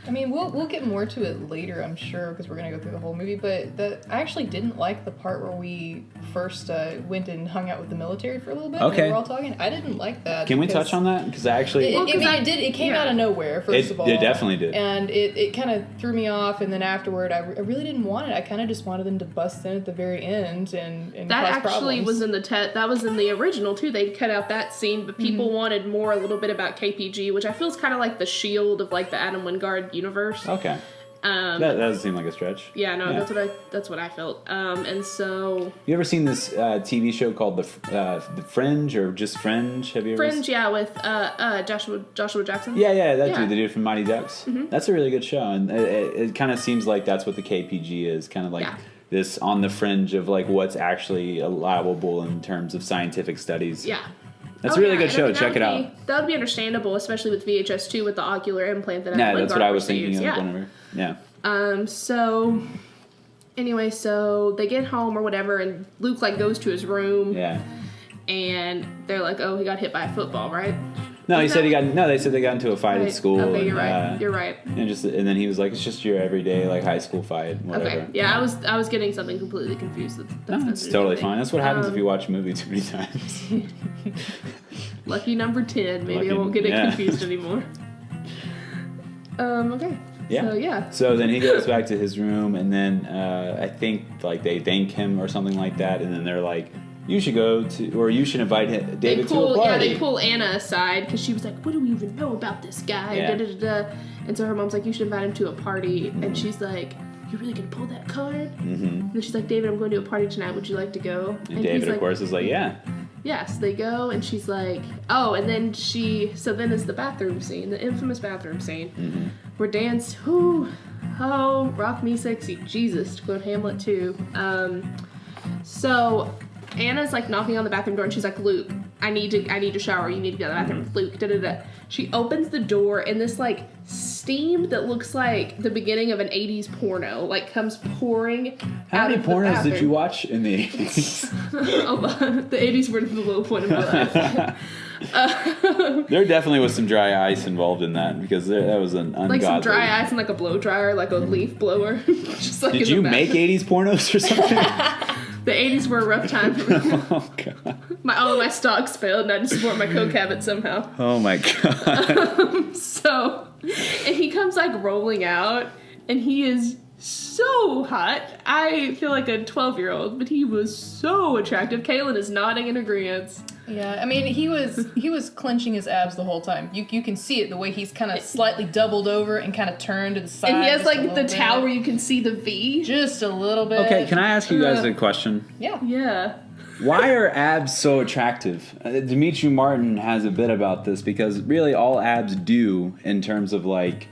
I mean, we'll get more to it later, I'm sure, because we're gonna go through the whole movie. But I actually didn't like the part where we first went and hung out with the military for a little bit. Okay. And we were all talking. I didn't like that. Can we because touch on that? Because I actually... It came out of nowhere, first of all. It definitely did. And it kind of threw me off, and then afterward, I really didn't want it. I kind of just wanted them to bust in at the very end and That cause actually problems. was in the that was in the original too. They cut out that scene, but people wanted more, a little bit about KPG, which I feel is kind of like the shield of like the Adam Wingard universe. Okay. That doesn't seem like a stretch. Yeah, no, that's what I felt. And so You ever seen this TV show called The Fringe or just Fringe? Have you ever Fringe, yeah, with Joshua Jackson. Yeah, that Yeah. dude, the dude from Mighty Ducks. That's a really good show, and it kind of seems like that's what the KPG is, kind of like this on the fringe of like what's actually allowable in terms of scientific studies. Yeah. That's a really good and I show. mean, Check it out. That would be understandable, especially with VHS 2 with the ocular implant that Yeah, Adam that's Wingard what I was used to thinking use. of Yeah. whenever. Yeah. So anyway, so they get home or whatever, and Luke like goes to his room. Yeah. And they're like, "Oh, he got hit by a football, right?" No, Isn't he said that- he got. No, they said they got into a fight Right. at school. Okay, you're and, right. You're right. And then he was like, "It's just your everyday like high school fight, whatever." Okay. Yeah, I was getting something completely confused. That's No, it's totally fine. That's what happens if you watch a movie too many times. Lucky number 10. Maybe I Lucky- won't get it yeah. confused anymore. Okay. Yeah. So yeah. So then he goes back to his room, and then I think like they thank him or something like that, and then they're like, "You should go to, or you should invite David to a party." They pull Anna aside because she was like, "What do we even know about this guy?" Yeah. Da, da, da, da. And so her mom's like, "You should invite him to a party," and she's like, "You really gonna pull that card?" And she's like, "David, I'm going to a party tonight. Would you like to go?" And he's David, like, of course, is like, "Yeah." Yes, they go, and she's like, oh, and then then is the bathroom scene, the infamous bathroom scene, where Dan's, rock me sexy, Jesus, to quote Hamlet too. So Anna's like knocking on the bathroom door, and she's like, Luke, I need to shower, you need to go to the bathroom, Luke, da-da-da. She opens the door, and this like steam that looks like the beginning of an 80s porno like comes pouring out of the bathroom. How many pornos did you watch in the 80s? The 80s were the low point of my life. There definitely was some dry ice involved in that, because that was an ungodly... Like some dry ice and like a blow dryer, like a leaf blower. Just like Did you make 80s pornos or something? The 80s were a rough time for me. Oh, God. All of my stocks failed, and I had to support my coke habit somehow. Oh, my God. So, and he comes like rolling out, and he is so hot. I feel like a 12-year-old, but he was so attractive. KAITLYN is nodding in agreement. Yeah, I mean, he was clenching his abs the whole time. You can see it the way he's kind of slightly doubled over and kind of turned to the side. And he has like the towel where you can see the V. Just a little bit. Okay, can I ask you guys a question? Yeah. Yeah. Why are abs so attractive? Dimitri Martin has a bit about this, because really all abs do in terms of like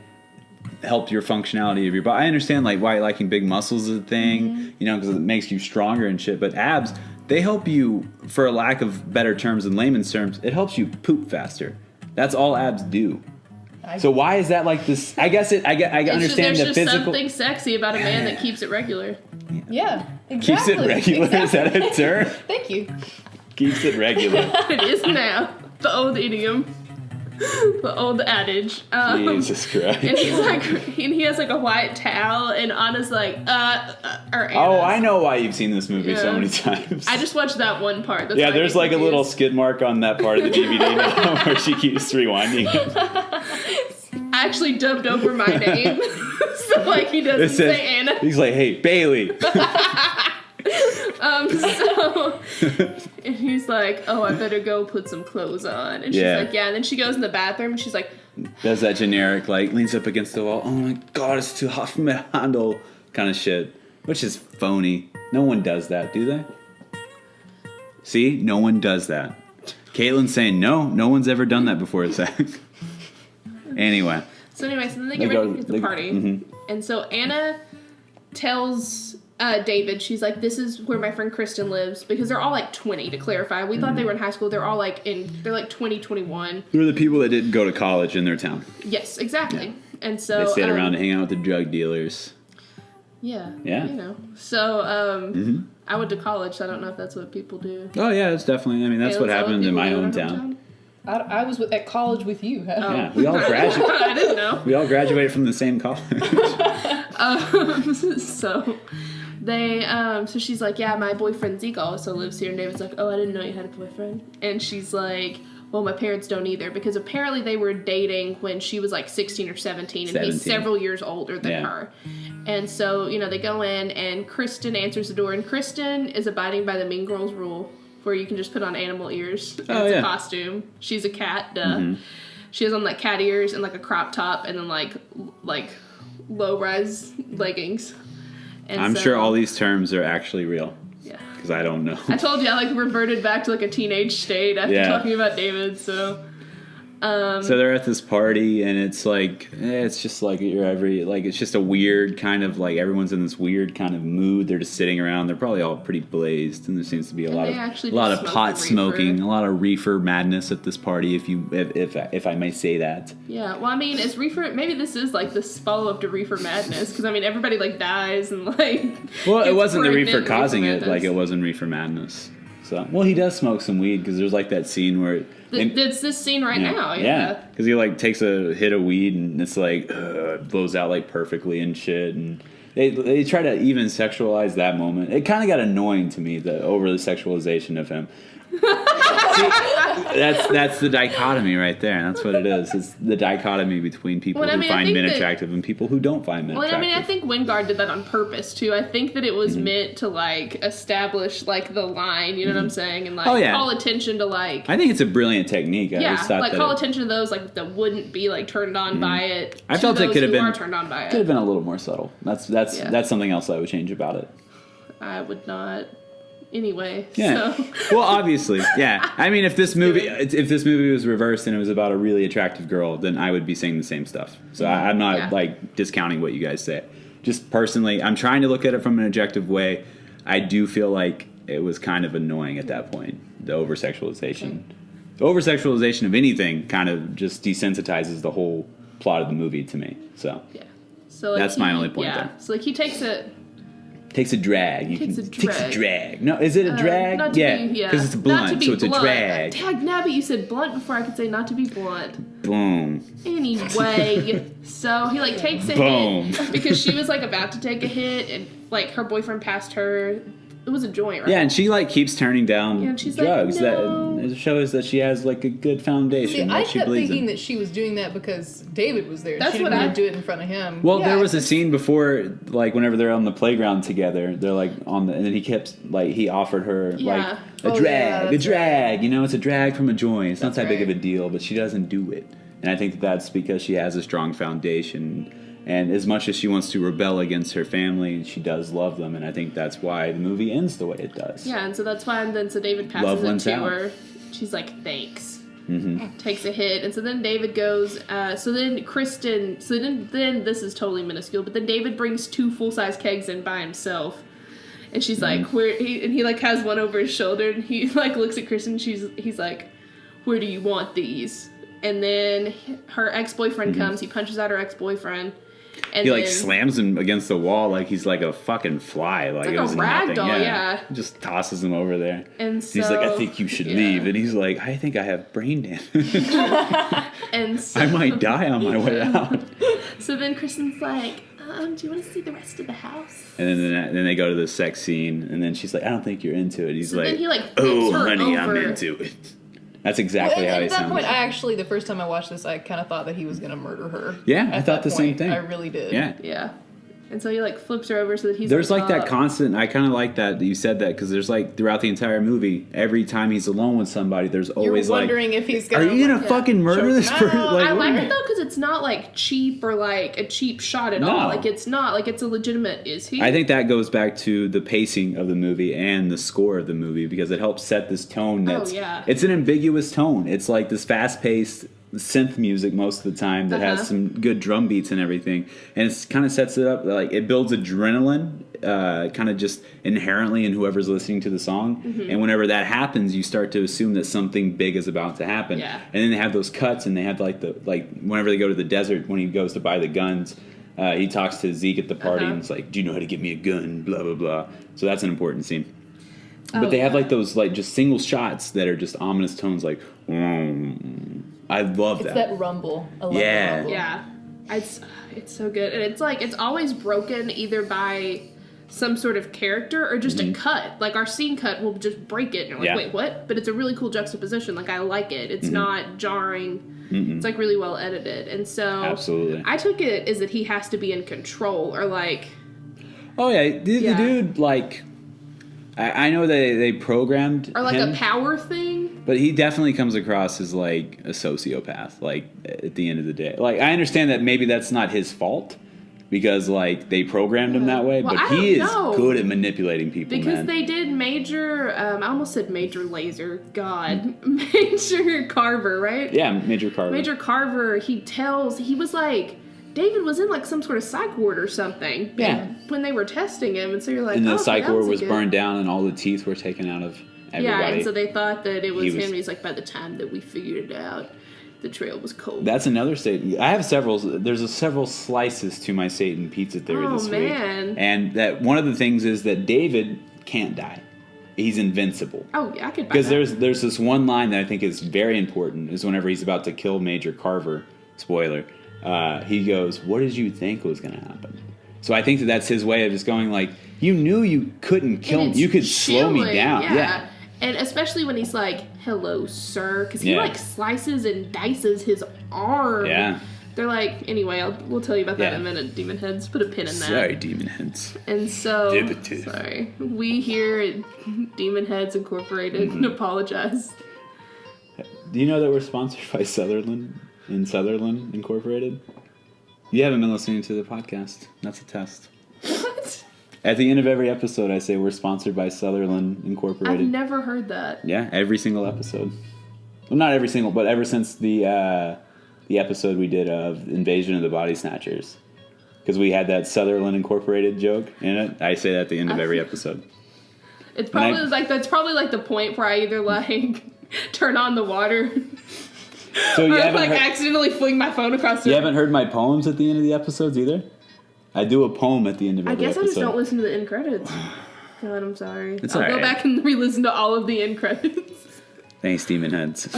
help your functionality of your body. I understand like why liking big muscles is a thing, you know, because it makes you stronger and shit. But abs, they help you, for a lack of better terms in layman's terms, it helps you poop faster. That's all abs do. So why is that like this? I guess I understand the physical. There's something sexy about a man that keeps it regular. Yeah, exactly. Keeps it regular. Exactly. Is that a term? Thank you. Keeps it regular. It is now. The old idiom. The old adage. Jesus Christ. And he's like, and he has like a white towel, and Anna's like, or Anna's. Oh, I know why you've seen this movie so Yeah. many times. I just watched that one part. That's Yeah, why I there's get like a little confused. skid mark on that part of the DVD now where she keeps rewinding it. I actually dubbed over my name, so like he doesn't say Anna. He's like, hey, Bailey. So, and he's like, oh, I better go put some clothes on. And she's like, yeah. And then she goes in the bathroom, and she's like, Does that generic, like, leans up against the wall, oh my God, it's too hot for me to handle kind of shit. Which is phony. No one does that, do they? See? No one does that. KAITLYN's saying, no one's ever done that before, Zach. Anyway. So then they get ready to the party. And so Anna tells David, she's like, this is where my friend Kristen lives, because they're all like 20, to clarify. We thought they were in high school. They're all like they're like 20, 21. Who are the people that didn't go to college in their town? Yes, exactly. Yeah. And so they stayed around to hang out with the drug dealers. Yeah. Yeah. You know. So I went to college, so I don't know if that's what people do. Oh yeah, it's definitely, I mean, that's what happened in my hometown. I was at college with you. Yeah, we all graduated. I didn't know. We all graduated from the same college. So they, so she's like, yeah, my boyfriend Zeke also lives here. And David's like, oh, I didn't know you had a boyfriend. And she's like, well, my parents don't either, because apparently they were dating when she was like 16 or 17, and he's several years older than her. And so, you know, they go in, and Kristen answers the door, and Kristen is abiding by the Mean Girls rule, where you can just put on animal ears as a costume. She's a cat, duh. She has on like cat ears and like a crop top, and then like low-rise leggings. And I'm sure all these terms are actually real. Yeah. Because I don't know. I told you I like reverted back to like a teenage state after talking about David, so... So they're at this party, and it's like, it's just like it's just a weird kind of, like, everyone's in this weird kind of mood. They're just sitting around. They're probably all pretty blazed, and there seems to be a lot of pot smoking, a lot of reefer madness at this party, if I may say that. Yeah, well, I mean, is reefer, maybe this is like this follow-up to reefer madness, because I mean, everybody like dies and like... Well, it wasn't the reefer causing it, like it wasn't reefer madness. So, well, he does smoke some weed, because there's like that scene where... It's this scene right now, yeah. Because he like takes a hit of weed, and it's like blows out like perfectly and shit, and they try to even sexualize that moment. It kind of got annoying to me, the overly sexualization of him. See, that's the dichotomy right there. That's what it is. It's the dichotomy between people who find men attractive and people who don't find men attractive. I mean, I think Wingard did that on purpose too. I think that it was meant to like establish like the line, you know what I'm saying, and like call attention to like. I think it's a brilliant technique. I just thought call attention to those like that wouldn't be like turned on by it. I felt it could have been turned on by it. Could have been a little more subtle. That's something else I would change about it. I would not. anyway. Yeah. So. Well, obviously, yeah. I mean, if this movie was reversed and it was about a really attractive girl, then I would be saying the same stuff. So I'm not like discounting what you guys say. Just personally, I'm trying to look at it from an objective way. I do feel like it was kind of annoying at that point. The over-sexualization. The over-sexualization of anything kind of just desensitizes the whole plot of the movie to me. So Yeah. So like that's my only point there. So like he takes it. Takes a drag. Takes a drag. No, is it a drag? Not to be, because it's blunt, so it's blunt. a drag. Tag Nabby, you said blunt before I could say not to be blunt. Boom. Anyway, so he like takes a hit because she was like about to take a hit, and like her boyfriend passed her. It was a joint, right? Yeah, and she like keeps turning down and she's drugs. like, no. That shows that she has like a good foundation. See, I she kept believes thinking in. that she was doing that because David was there. That's She didn't what want I- to do it in front of him. Well, there was a scene before, like whenever they're on the playground together, they're like on the, and then he kept like he offered her like a drag. You know, it's a drag from a joint. It's not that big of a deal, but she doesn't do it, and I think that's because she has a strong foundation. And as much as she wants to rebel against her family, she does love them, and I think that's why the movie ends the way it does. Yeah, and so that's why. And then so David passes it to her. She's like, "Thanks." Takes a hit, and so then David goes. So then Kristen. So then this is totally minuscule, but then David brings 2 full-size kegs in by himself, and she's like, "Where?" He like has one over his shoulder, and he like looks at Kristen. He's like, "Where do you want these?" And then her ex-boyfriend comes. He punches out her ex-boyfriend. And he like slams him against the wall like he's like a fucking fly. Like it was a rag nothing. doll, yeah. Just tosses him over there. And so, he's like, I think you should leave. And he's like, I think I have brain damage. And so, I might die on my way out. So then Kristen's like, do you want to see the rest of the house? And then they go to the sex scene, and then she's like, I don't think you're into it. He's So like, then he like oh, flips her honey, over. I'm into it. That's exactly how he At that sounds. point, I actually, the first time I watched this, I kind of thought that he was going to murder her. Yeah, I thought the same thing. I really did. Yeah. Yeah. And so he like flips her over so that he's There's on like that top. constant. I kind of like that you said that because there's like throughout the entire movie, every time he's alone with somebody, there's always You're like, wondering if he's are gonna. you gonna fucking murder this person? I like what? it though because it's not like cheap or like a cheap shot at all. Like it's not like it's a legitimate. Is he? I think that goes back to the pacing of the movie and the score of the movie because it helps set this tone. That's it's an ambiguous tone. It's like this fast-paced synth music most of the time that has some good drum beats and everything, and it kind of sets it up like it builds adrenaline kind of just inherently in whoever's listening to the song, and whenever that happens you start to assume that something big is about to happen. And then they have those cuts, and they have like whenever they go to the desert when he goes to buy the guns, he talks to Zeke at the party and it's like, do you know how to get me a gun, blah blah blah. So that's an important scene. But they have like those like just single shots that are just ominous tones like I love that. It's that rumble. I love the rumble. Yeah. It's so good. And it's like it's always broken either by some sort of character or just a cut. Like our scene cut will just break it and you're like, wait, what? But it's a really cool juxtaposition. Like I like it. It's not jarring. It's like really well edited. And so absolutely. I took it as that he has to be in control or like the dude like I know they programmed or like him, a power thing. but he definitely comes across as like a sociopath. Like at the end of the day, like I understand that maybe that's not his fault because like they programmed him that way, Well, but I he is don't know. good at manipulating people. Because they did Major, I almost said Major Laser, God. Major Carver, right? Yeah, Major Carver. Major Carver, he was like, David was in like some sort of psych ward or something. Yeah. When they were testing him, and so you're like, and the oh, psych ward was good. burned down and all the teeth were taken out of everybody. Yeah, and so they thought that it was him, and he's like, by the time that we figured it out, the trail was cold. That's another Satan. I have there's several slices to my Satan pizza theory this week. And that one of the things is that David can't die. He's invincible. Oh, yeah, I could buy Because that. there's this one line that I think is very important is whenever he's about to kill Major Carver, spoiler, he goes, what did you think was going to happen? So I think that's his way of just going like, you knew you couldn't kill me. You could slow me down. Yeah. And especially when he's like, hello, sir. Because he, Yeah. like, slices and dices his arm. Yeah. They're like, anyway, we'll tell you about that in a minute, Demon Heads. Put a pin in that. Sorry, Demon Heads. And so, Dibbitive. sorry. We here at Demon Heads Incorporated apologize. Do you know that we're sponsored by Sutherland Incorporated? You haven't been listening to the podcast. That's a test. What? At the end of every episode, I say we're sponsored by Sutherland Incorporated. I've never heard that. Yeah, every single episode. Well, not every single, but ever since the episode we did of Invasion of the Body Snatchers. Because we had that Sutherland Incorporated joke in it. I say that at the end of every episode. It's probably that's probably like the point where I either like turn on the water So you or haven't like accidentally fling my phone across the You haven't heard my poems at the end of the episodes either? I do a poem at the end of every episode. I guess I just don't listen to the end credits. God, I'm sorry. It's I'll all go right. back and re-listen to all of the end credits. Thanks, Demon Heads.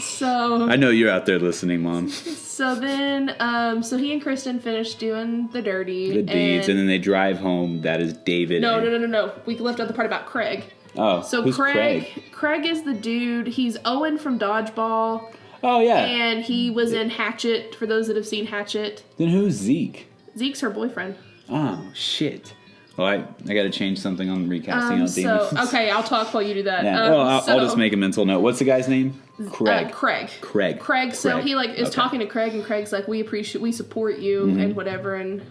So I know you're out there listening, Mom. so then so he and Kristen finish doing the dirty. The deeds, and then they drive home. That is David. No. We left out the part about Craig. Oh, So who's Craig is the dude. He's Owen from Dodgeball. Oh, yeah. And he was in Hatchet, for those that have seen Hatchet. Then who's Zeke? Zeke's her boyfriend. Oh, shit. Well, I got to change something on recasting on So, Demons. okay, I'll talk while you do that. Yeah. Well, I'll just make a mental note. What's the guy's name? Craig. Craig. So Craig. he is Okay. talking to Craig, and Craig's like, we support you and whatever. And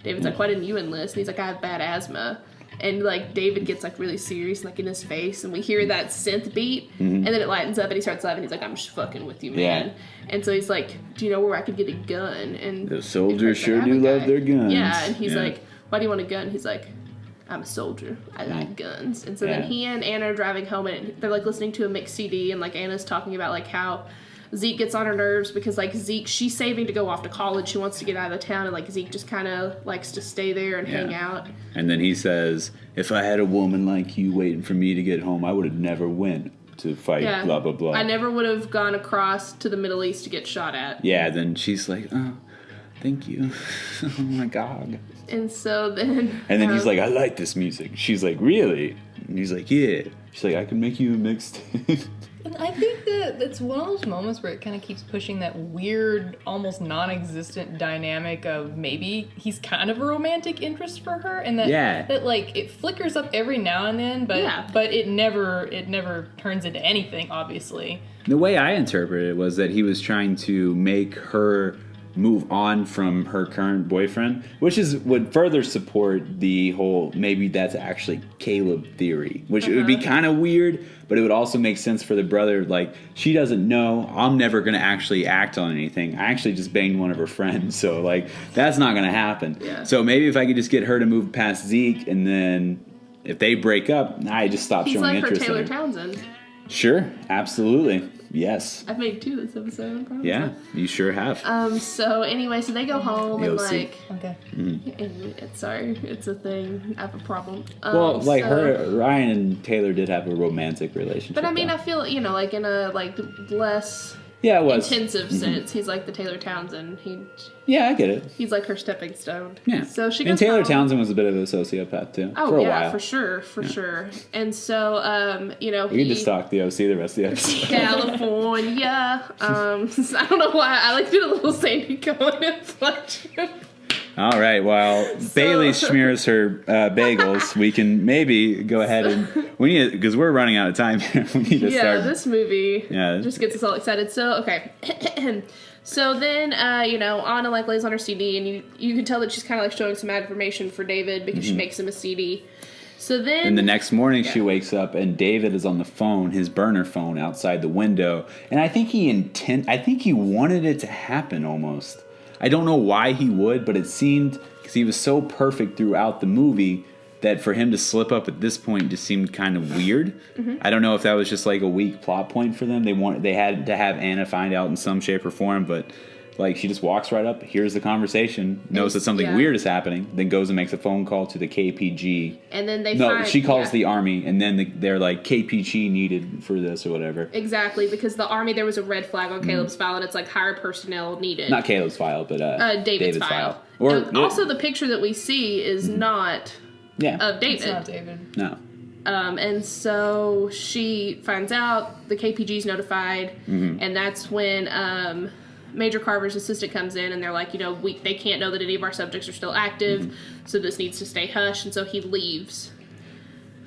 David's like, why didn't you enlist? And he's like, I have bad asthma. And like David gets like really serious, like in his face, and we hear that synth beat, and then it lightens up, and he starts laughing. He's like, "I'm just fucking with you, man." Yeah. And so he's like, "Do you know where I could get a gun?" And The soldiers Craig's sure like, "I do have a love guy." their guns. Yeah, and he's Yeah. like, "Why do you want a gun?" He's like, "I'm a soldier. I like guns." And so then Yeah. he and Anna are driving home, and they're like listening to a mixed CD, and like Anna's talking about like how Zeke gets on her nerves because like Zeke, she's saving to go off to college. She wants to get out of the town, and like Zeke just kind of likes to stay there and hang out. And then he says, if I had a woman like you waiting for me to get home, I would have never went to fight, Yeah. blah, blah, blah. I never would have gone across to the Middle East to get shot at. Yeah, then she's like, oh, thank you. Oh, my God. And so then... And then he's like, I like this music. She's like, really? And he's like, yeah. She's like, I can make you a mixtape. And I think that it's one of those moments where it kind of keeps pushing that weird, almost non-existent dynamic of maybe he's kind of a romantic interest for her, and that like it flickers up every now and then, but it never turns into anything. Obviously, The way I interpreted it was that he was trying to make her move on from her current boyfriend, which would further support the whole maybe that's actually Caleb theory, which it would be kind of weird, but it would also make sense for the brother. Like, she doesn't know I'm never going to actually act on anything. I actually just banged one of her friends, so like that's not going to happen. Yeah. So maybe if I could just get her to move past Zeke, and then if they break up, I just stop He's showing like her interest Taylor in her. Townsend. Sure, absolutely. Yes. I've made 2 this episode, I promise. Yeah, you sure have. So anyway, so they go home The and OC. like... okay. Sorry, it's a thing. I have a problem. Well, like so- Ryan and Taylor did have a romantic relationship. But I mean, though. I feel, like in a like less Yeah, it was. intensive sense, he's like the Taylor Townsend. Yeah, I get it. He's like her stepping stone. Yeah. So she goes And Taylor home. Townsend was a bit of a sociopath too. Oh for a yeah, while. for sure. And so We can just talk the OC the rest of the episode. California. I don't know why I like did a little Sandy Cohen inflection. All right. While Bailey smears her bagels, we can maybe go ahead and because we're running out of time here. We need to start. This movie Yeah. just gets us all excited. So okay. So then, Anna like lays on her CD, and you can tell that she's kind of like showing some information for David because she makes him a CD. So then, And the next morning she wakes up and David is on the phone, his burner phone, outside the window. And I think he wanted it to happen almost. I don't know why he would, but it seemed, because he was so perfect throughout the movie, that for him to slip up at this point just seemed kind of weird. I don't know if that was just like a weak plot point for them. They had to have Anna find out in some shape or form, but like she just walks right up, hears the conversation, knows that something weird is happening, then goes and makes a phone call to the KPG. And then she calls the army, and then they're like, KPG needed for this or whatever. Exactly, because the army, there was a red flag on Caleb's file, and it's like higher personnel needed. Not Caleb's file, but David's file. Or And also, the picture that we see is not of David. It's not David. No. And so she finds out, the KPG's notified, and that's when Major Carver's assistant comes in, and they're like, they can't know that any of our subjects are still active, so this needs to stay hush, and so he leaves.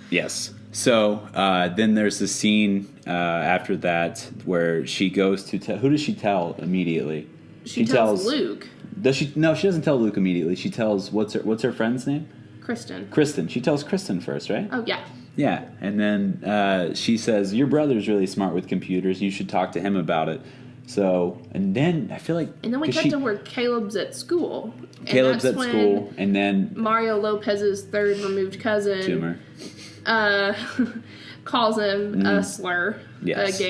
Yes. So then there's the scene after that where she goes to tell. Who does she tell immediately? She tells Luke. Does she? No, she doesn't tell Luke immediately. She tells what's her friend's name? Kristen. She tells Kristen first, right? Oh, yeah. Yeah, and then she says, your brother's really smart with computers. You should talk to him about it. So, and then I feel like... And then we cut to where Caleb's at school. Caleb's at school, and then... Mario Lopez's third removed cousin... Tumor. Calls him a slur. Yes.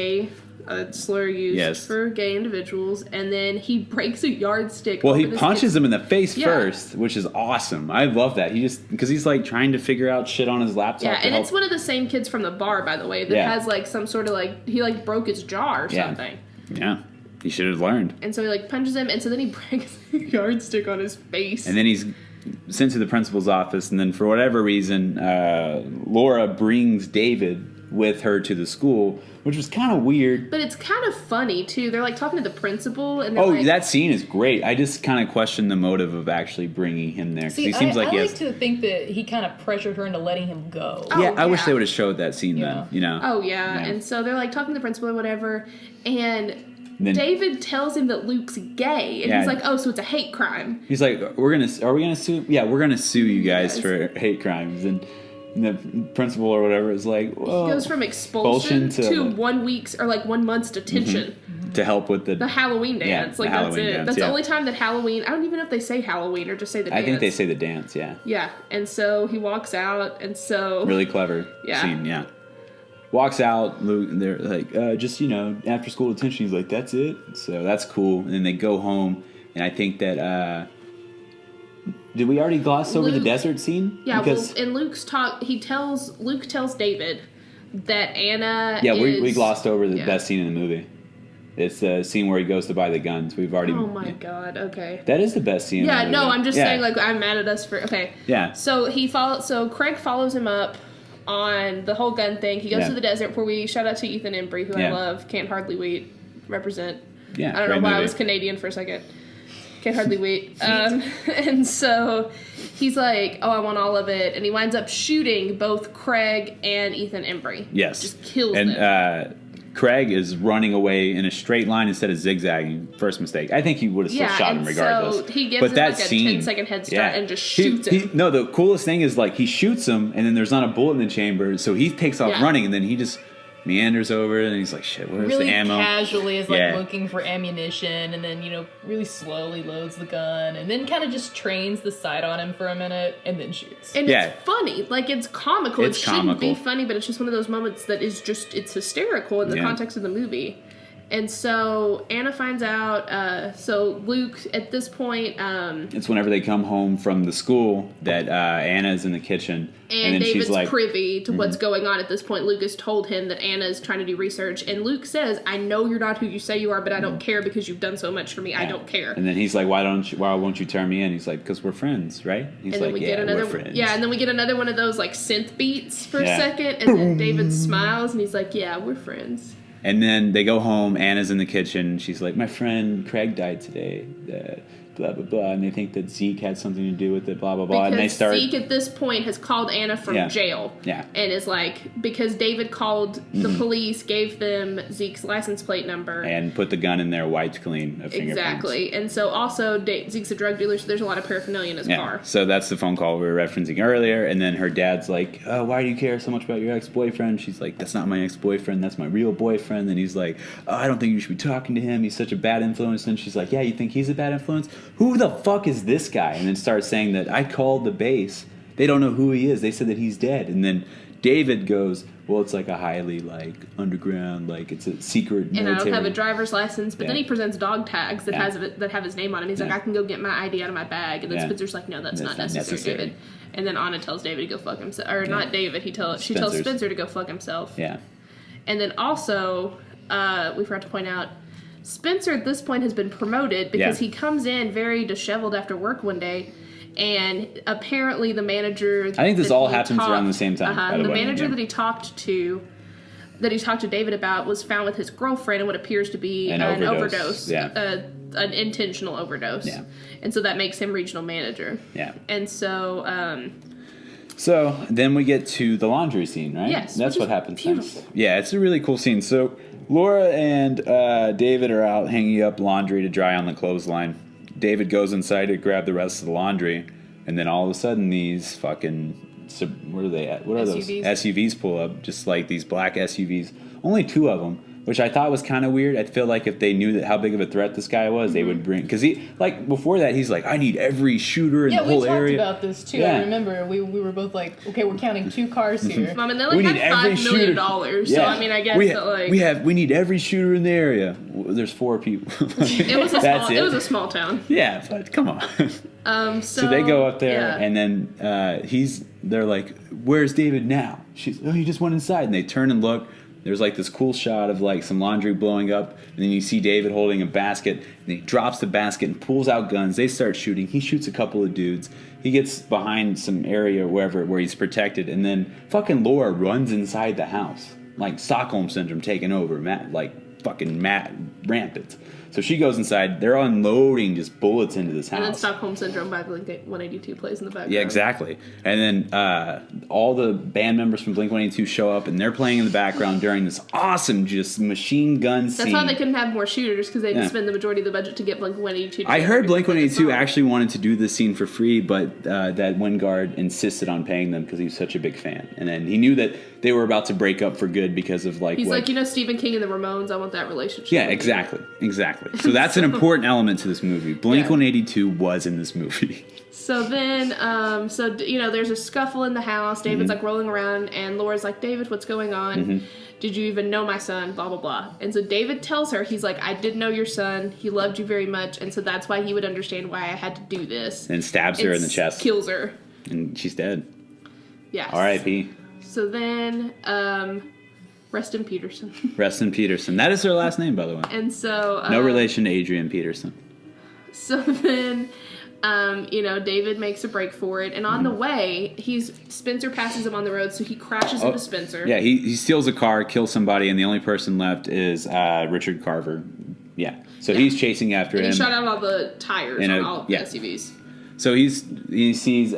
A slur used for gay individuals, and then he breaks a yardstick. Well, he punches him in the face first, which is awesome. I love that. Because he's like trying to figure out shit on his laptop. Yeah, and it's one of the same kids from the bar, by the way, that has like some sort of like he like broke his jaw or something. Yeah, he should have learned. And so he like punches him, and so then he breaks a yardstick on his face. And then he's sent to the principal's office, and then for whatever reason, Laura brings David with her to the school, which was kind of weird. But it's kind of funny, too. They're, like, talking to the principal, and they're like... that scene is great. I just kind of question the motive of actually bringing him there. See, he seems I like to think that he kind of pressured her into letting him go. Yeah, I wish they would have showed that scene then, you know? Oh, yeah. And so they're, like, talking to the principal or whatever, and David tells him that Luke's gay, and he's like, oh, so it's a hate crime. He's like, are we gonna sue? Yeah, we're gonna sue you guys for hate crimes. And the principal or whatever is like, well, he goes from expulsion to 1 week's or like 1 month's detention to help with the Halloween dance. Like that's it. That's the only time that Halloween. I don't even know if they say Halloween or just say the dance. I think they say the dance. Yeah. Yeah, and so he walks out, and so really clever scene. Yeah. Walks out. Luke, and they're like, just after school detention. He's like, that's it. So that's cool. And then they go home, and I think that. Did we already gloss over the desert scene? Yeah, in Luke's talk, Luke tells David that Anna we glossed over the best scene in the movie. It's the scene where he goes to buy the guns. We've already... Oh my god, okay. That is the best scene in the movie. Yeah, no, I'm just saying, like, I'm mad at us for... Okay. Yeah. So Craig follows him up on the whole gun thing. He goes to the desert where we... Shout out to Ethan Embry, who I love. Can't hardly wait. Represent. Yeah, I don't know why I was Canadian for a second. Can't hardly wait. And so he's like, oh, I want all of it. And he winds up shooting both Craig and Ethan Embry. Yes. Just kills them. And Craig is running away in a straight line instead of zigzagging. First mistake. I think he would have still shot him regardless. So he gives him like a 10-second head start and just shoots him. No, the coolest thing is like he shoots him and then there's not a bullet in the chamber. So he takes off running and then he just... meanders over and he's like, shit, where's the ammo? Really casually is like looking for ammunition and then, really slowly loads the gun and then kind of just trains the sight on him for a minute and then shoots. And it's funny. Like, it's comical. It shouldn't be funny, but it's just one of those moments that is just, it's hysterical in the context of the movie. And so Anna finds out, so Luke, at this point... it's whenever they come home from the school that Anna's in the kitchen. And then David's she's like, privy to what's going on at this point. Luke has told him that Anna's trying to do research. And Luke says, I know you're not who you say you are, but I don't care because you've done so much for me. I don't care. And then he's like, why won't you turn me in? He's like, because we're friends, right? He's and like, we're friends. Yeah, and then we get another one of those like synth beats for a second. And then David smiles and he's like, yeah, we're friends. And then they go home. Anna's in the kitchen. She's like, my friend Craig died today. Blah, blah, blah. And they think that Zeke had something to do with it, blah, blah, blah. Because and they start... Zeke at this point has called Anna from jail. Yeah. And is like, because David called the police, gave them Zeke's license plate number. And put the gun in there, wiped clean of fingerprints. Exactly. And so also, Zeke's a drug dealer, so there's a lot of paraphernalia in his car. So that's the phone call we were referencing earlier. And then her dad's like, oh, why do you care so much about your ex-boyfriend? She's like, that's not my ex-boyfriend. That's my real boyfriend. And he's like, oh, I don't think you should be talking to him. He's such a bad influence. And she's like, yeah, you think he's a bad influence? Who the fuck is this guy? And then starts saying that I called the base. They don't know who he is. They said that he's dead. And then David goes, well, it's like a highly like underground, like it's a secret military. And I don't have a driver's license. But then he presents dog tags that have his name on them. He's like, I can go get my ID out of my bag. And then Spencer's like, no, that's not necessary, David. And then Anna tells David to go fuck himself. Or not David. She tells Spencer to go fuck himself. Yeah. And then also, we forgot to point out, Spencer at this point has been promoted because he comes in very disheveled after work one day, and apparently the manager... I think this all happens around the same time, by the way. The manager that he talked to David about was found with his girlfriend in what appears to be an overdose. An intentional overdose. Yeah. And so that makes him regional manager. Yeah. And so... So then we get to the laundry scene, right? Yes. That's what happens next. Yeah, it's a really cool scene. So Laura and David are out hanging up laundry to dry on the clothesline. David goes inside to grab the rest of the laundry, And then all of a sudden, these fucking what are they at? What are SUVs? those SUVs pull up? Just like these black SUVs. Only 2 of them. Which I thought was kind of weird. I feel like if they knew that how big of a threat this guy was, they would bring. Because he, like, before that, he's like, I need every shooter in the whole area. Yeah, we talked about this too. Yeah. I remember we were both like, okay, we're counting 2 cars here. I mean, they like had $5 million. So, I mean, I guess that, like. We need every shooter in the area. Well, there's 4 people. It was a small town. Yeah, but come on. So they go up there, and then they're like, where's David now? He just went inside. And they turn and look. There's like this cool shot of like some laundry blowing up, and then you see David holding a basket, and he drops the basket and pulls out guns. They start shooting. He shoots a couple of dudes. He gets behind some area where he's protected, and then fucking Laura runs inside the house, like Stockholm syndrome taking over, fucking rampant. So she goes inside. They're unloading just bullets into this house. And then Stockholm Syndrome by Blink-182 plays in the background. Yeah, exactly. And then all the band members from Blink-182 show up, and they're playing in the background during this awesome just machine gun scene. That's why they couldn't have more shooters, because they had to spend the majority of the budget to get Blink-182. I heard Blink-182 actually wanted to do this scene for free, but that Wingard insisted on paying them because he was such a big fan. And then he knew that they were about to break up for good because of like He's like, Stephen King and the Ramones, I want that relationship. Yeah, exactly. So that's an important element to this movie. Blink-182 was in this movie. So then, there's a scuffle in the house. David's like rolling around, and Laura's like, David, what's going on? Did you even know my son? Blah, blah, blah. And so David tells her, he's like, I did know your son. He loved you very much, and so that's why he would understand why I had to do this. And stabs her in the chest. Kills her. And she's dead. Yes. R.I.P. So then, rest in Peterson. Rest in Peterson. That is her last name, by the way. And so... no relation to Adrian Peterson. So then, David makes a break for it. And on the way, Spencer passes him on the road, so he crashes into Spencer. Yeah, he steals a car, kills somebody, and the only person left is Richard Carver. Yeah. So he's chasing after him. And he shot out all the tires on all of the SUVs. So he sees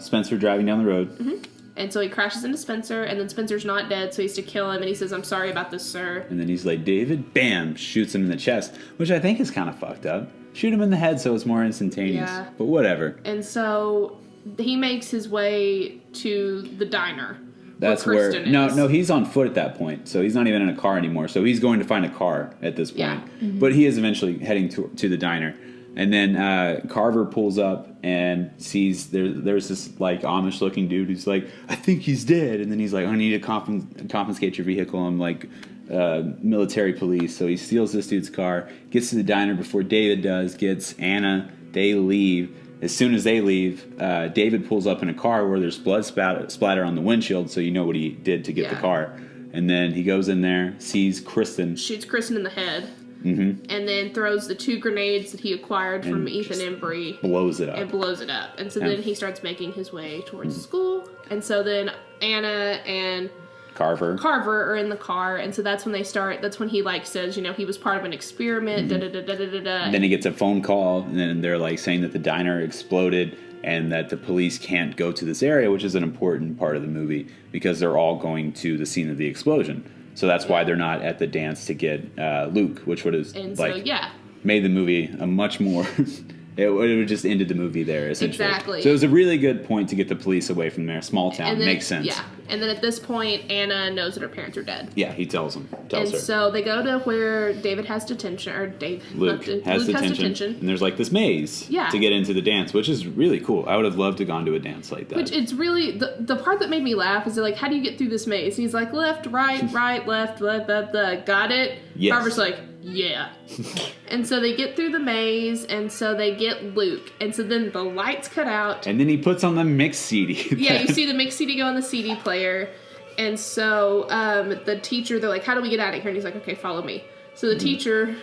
Spencer driving down the road. Mm-hmm. And so he crashes into Spencer, and then Spencer's not dead, so he has to kill him, and he says, I'm sorry about this, sir. And then he's like, David, bam, shoots him in the chest, which I think is kind of fucked up. Shoot him in the head so it's more instantaneous. Yeah. But whatever. And so he makes his way to the diner. That's where no, he's on foot at that point, so he's not even in a car anymore. So he's going to find a car at this point. Yeah. Mm-hmm. But he is eventually heading to the diner. And then Carver pulls up and sees there's this like Amish looking dude who's like, I think he's dead. And then he's like, I need to confiscate your vehicle. I'm like military police. So he steals this dude's car, gets to the diner before David does, gets Anna. They leave. As soon as they leave, David pulls up in a car where there's blood splatter on the windshield, so you know what he did to get the car. And then he goes in there, sees Kristen. Shoots Kristen in the head. Mm-hmm. And then throws the 2 grenades that he acquired from Ethan Embry. Blows it up. And so then he starts making his way towards school. And so then Anna and Carver are in the car. And so that's when that's when he like says, he was part of an experiment, And then he gets a phone call, and then they're like saying that the diner exploded and that the police can't go to this area, which is an important part of the movie because they're all going to the scene of the explosion. So that's why they're not at the dance to get Luke, which would have made the movie a much more... it would have just ended the movie there, essentially. Exactly. So it was a really good point to get the police away from there. Small town. Makes sense. Yeah. And then at this point, Anna knows that her parents are dead. Yeah, he tells her. So they go to where David has detention, or Luke has detention. And there's like this maze to get into the dance, which is really cool. I would have loved to gone to a dance like that. Which it's really, the part that made me laugh is like, how do you get through this maze? And he's like, left, right, left, blah, blah, blah. Got it? Yes. Carver's like, yeah. And so they get through the maze, and so they get Luke. And so then the lights cut out. And then he puts on the mixed CD. Yeah, you see the mixed CD go on the CD player. And so the teacher, they're like, how do we get out of here? And he's like, okay, follow me. So the teacher,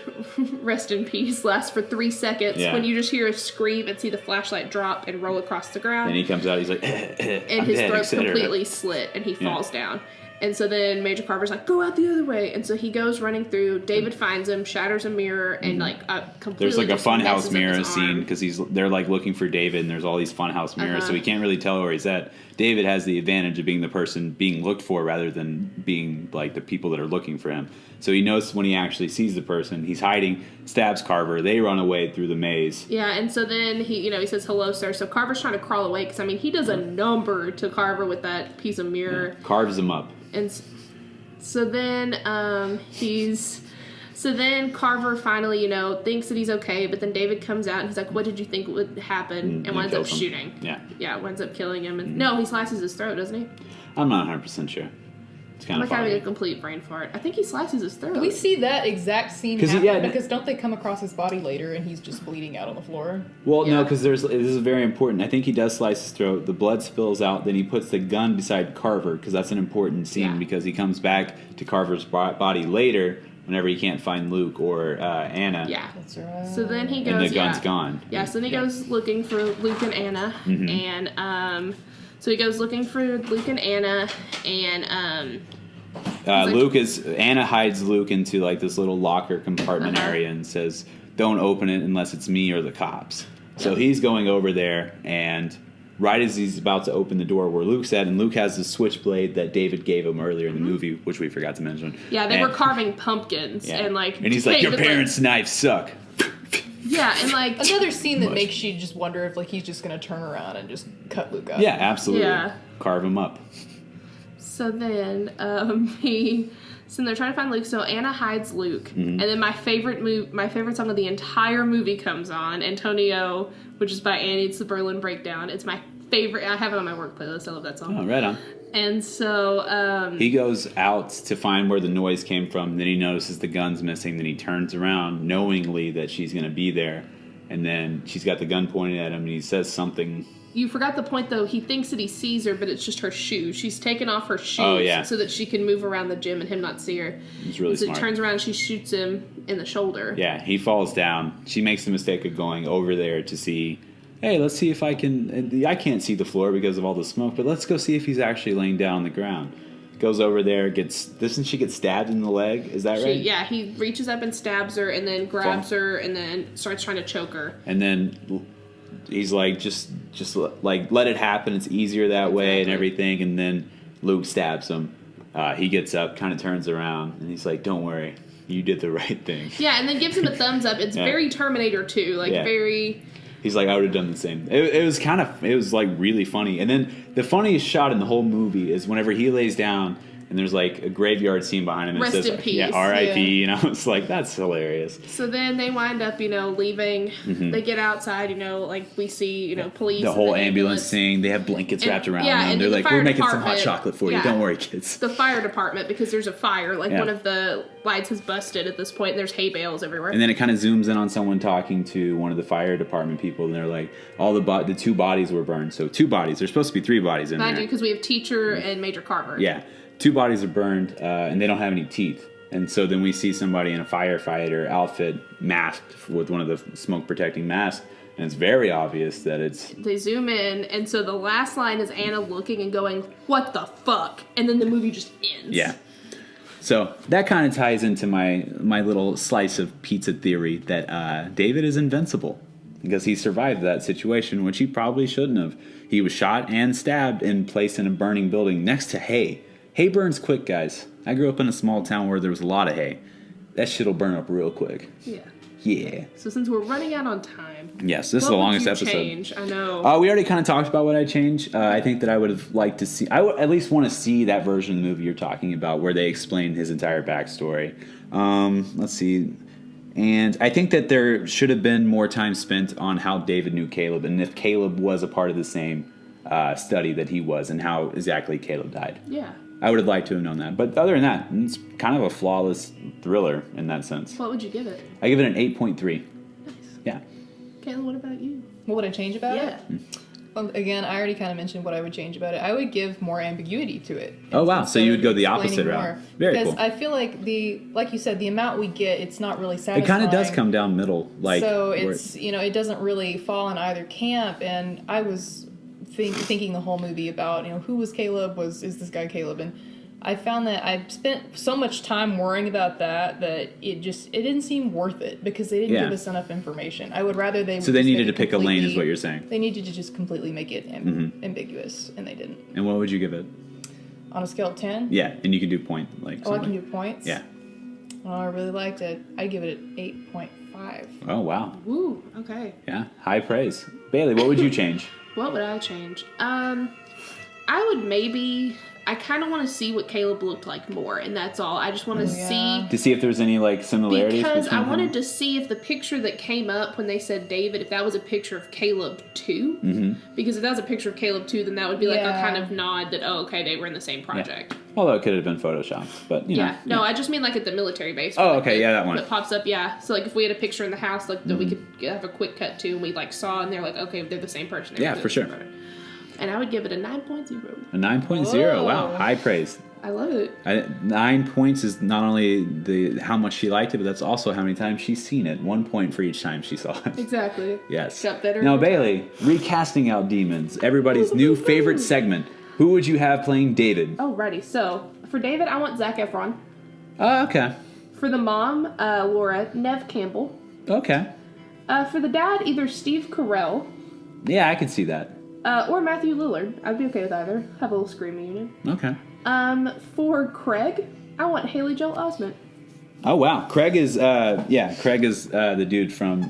rest in peace, lasts for 3 seconds when you just hear a scream and see the flashlight drop and roll across the ground. And he comes out, he's like, and his throat's completely slit, and he falls down. And so then Major Carver's like, go out the other way. And so he goes running through. David finds him, shatters a mirror, and like completely. There's like a just messes funhouse up mirror his scene arm. because they're like looking for David, and there's all these funhouse mirrors, so he can't really tell where he's at. David has the advantage of being the person being looked for rather than being like the people that are looking for him. So he knows when he actually sees the person. He's hiding, stabs Carver. They run away through the maze. Yeah, and so then he says, hello, sir. So Carver's trying to crawl away because, I mean, he does a number to Carver with that piece of mirror. Yeah, carves him up. And so then So then Carver finally, thinks that he's okay, but then David comes out and he's like, what did you think would happen? And winds up shooting. Yeah. Yeah, winds up killing him. And no, he slices his throat, doesn't he? I'm not 100% sure. It's kind I'm of like having foggy. a complete brain fart. I think he slices his throat. Do we see that exact scene happen? yeah, because don't they come across his body later and he's just bleeding out on the floor? Well, no, Yeah. because this is very important. I think he does slice his throat. The blood spills out. Then he puts the gun beside Carver because that's an important scene Yeah. because he comes back to Carver's body later whenever he can't find Luke or Anna. Yeah. That's right. So then he goes. And the gun's gone. Yeah, so then he goes looking for Luke and Anna. And so he goes looking for Luke and Anna. And Anna hides Luke into like this little locker compartment area and says, don't open it unless it's me or the cops. So he's going over there, and right as he's about to open the door where Luke's at, and Luke has the switchblade that David gave him earlier in the movie, which we forgot to mention. yeah, they were carving pumpkins and like. And he's like, your David, parents' knives suck. Yeah, and like. Another scene that makes you just wonder if like he's just gonna turn around and just cut Luke up. Yeah, absolutely. Yeah. Carve him up. So then so they're trying to find Luke. So Anna hides Luke, and then my favorite song of the entire movie comes on, Antonio, which is by Annie. It's the Berlin Breakdown. It's my favorite. I have it on my work playlist. I love that song. Oh, right on. And so He goes out to find where the noise came from. Then he notices the gun's missing. Then he turns around knowingly that she's going to be there. And then she's got the gun pointed at him, and he says something. you forgot the point though. He thinks that he sees her, but it's just her shoes. She's taken off her shoes so that she can move around the gym and him not see her. It's really so smart. he turns around and she shoots him in the shoulder. Yeah, he falls down. She makes the mistake of going over there to see, hey, let's see if I can't see the floor because of all the smoke, but let's go see if he's actually laying down on the ground. Goes over there, doesn't she get stabbed in the leg? Is that right? Yeah, he reaches up and stabs her and then grabs her and then starts trying to choke her. And then he's like, just like, let it happen. It's easier that way and everything. And then Luke stabs him. He gets up, kind of turns around, and he's like, don't worry. You did the right thing. Yeah, and then gives him a thumbs up. It's very Terminator 2. Very... He's like, I would have done the same. It was like really funny. And then the funniest shot in the whole movie is whenever he lays down and there's like a graveyard scene behind him. And Rest it says, in peace. Yeah, R.I.P. It's like, that's hilarious. So then they wind up, leaving. Mm-hmm. They get outside, like we see, police. The whole and ambulance thing, they have blankets wrapped around them. and They're the like, fire we're making some hot department- chocolate for you. Don't worry, kids. The fire department, because there's a fire. One of the lights has busted at this point, and there's hay bales everywhere. And then it kind of zooms in on someone talking to one of the fire department people, and they're like, the 2 bodies were burned. So 2 bodies. There's supposed to be 3 bodies in Mind there. you, because we have Teacher and Major Carver. Yeah. 2 bodies are burned, and they don't have any teeth. And so then we see somebody in a firefighter outfit masked with one of the smoke-protecting masks, and it's very obvious that it's... They zoom in, and so the last line is Anna looking and going, what the fuck? And then the movie just ends. Yeah. So that kind of ties into my little slice of pizza theory that David is invincible because he survived that situation, which he probably shouldn't have. He was shot and stabbed and placed in a burning building next to hay. Hay burns quick, guys. I grew up in a small town where there was a lot of hay. That shit'll burn up real quick. Yeah. Yeah. So since we're running out on time... Yes, this is the longest what would you episode. change? I know. We already kind of talked about what I'd change. I think that I would have liked to see... I would at least want to see that version of the movie you're talking about where they explain his entire backstory. Let's see... And I think that there should have been more time spent on how David knew Caleb and if Caleb was a part of the same study that he was and how exactly Caleb died. Yeah. I would have liked to have known that. But other than that, it's kind of a flawless thriller in that sense. What would you give it? I give it an 8.3. Nice. Yeah. Kayla, what about you? What would I change about it? Yeah. Well, again, I already kind of mentioned what I would change about it. I would give more ambiguity to it. Oh, wow. So you would go the Explaining opposite route. more. Very because cool. I feel like like you said, the amount we get, it's not really satisfying. It kind of does come down middle. So it's, it doesn't really fall in either camp. And I was thinking the whole movie about, who was Caleb? Is this guy Caleb? And I found that I spent so much time worrying about that it didn't seem worth it because they didn't give us enough information. I would rather they. So they needed to pick a lane, is what you're saying. They needed to just completely make it ambiguous, and they didn't. And what would you give it? On a scale of 10? Yeah, and you can do point like. Oh, I can do points. Yeah. Oh, I really liked it. I'd give it an 8.5. Oh wow. Ooh, okay. Yeah, high praise. Bailey, what would you change? What would I change? I would maybe. I kind of want to see what Caleb looked like more, and that's all. I just want to see. To see if there's any like similarities. Because I wanted them? to see if the picture that came up when they said David, if that was a picture of Caleb too. Mm-hmm. Because if that was a picture of Caleb too, then that would be like a kind of nod that, oh, okay, they were in the same project. Yeah. Although it could have been photoshopped, but you know. No, I just mean like at the military base. Oh, like okay, that one. That pops up, yeah. So like if we had a picture in the house, like that we could have a quick cut to, and we like saw, and they're like, okay, they're the same person. Yeah, for sure. And I would give it a 9.0. A 9.0. Wow, high praise. I love it. 9 points is not only the how much she liked it, but that's also how many times she's seen it. 1 point for each time she saw it. Exactly. Yes. Got better. Now, Bailey, recasting out demons, everybody's new favorite segment. Who would you have playing David? Alrighty, so for David, I want Zac Efron. Oh, okay. For the mom, Laura, Nev Campbell. Okay. For the dad, either Steve Carell. Yeah, I could see that. Or Matthew Lillard. I'd be okay with either. Have a little screaming unit. Okay. For Craig, I want Haley Joel Osment. Oh wow, Craig is the dude from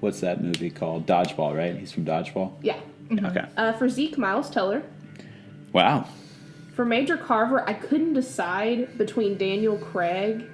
what's that movie called? Dodgeball, right? He's from Dodgeball. Yeah. Mm-hmm. Okay. For Zeke, Miles Teller. Wow. For Major Carver, I couldn't decide between Daniel Craig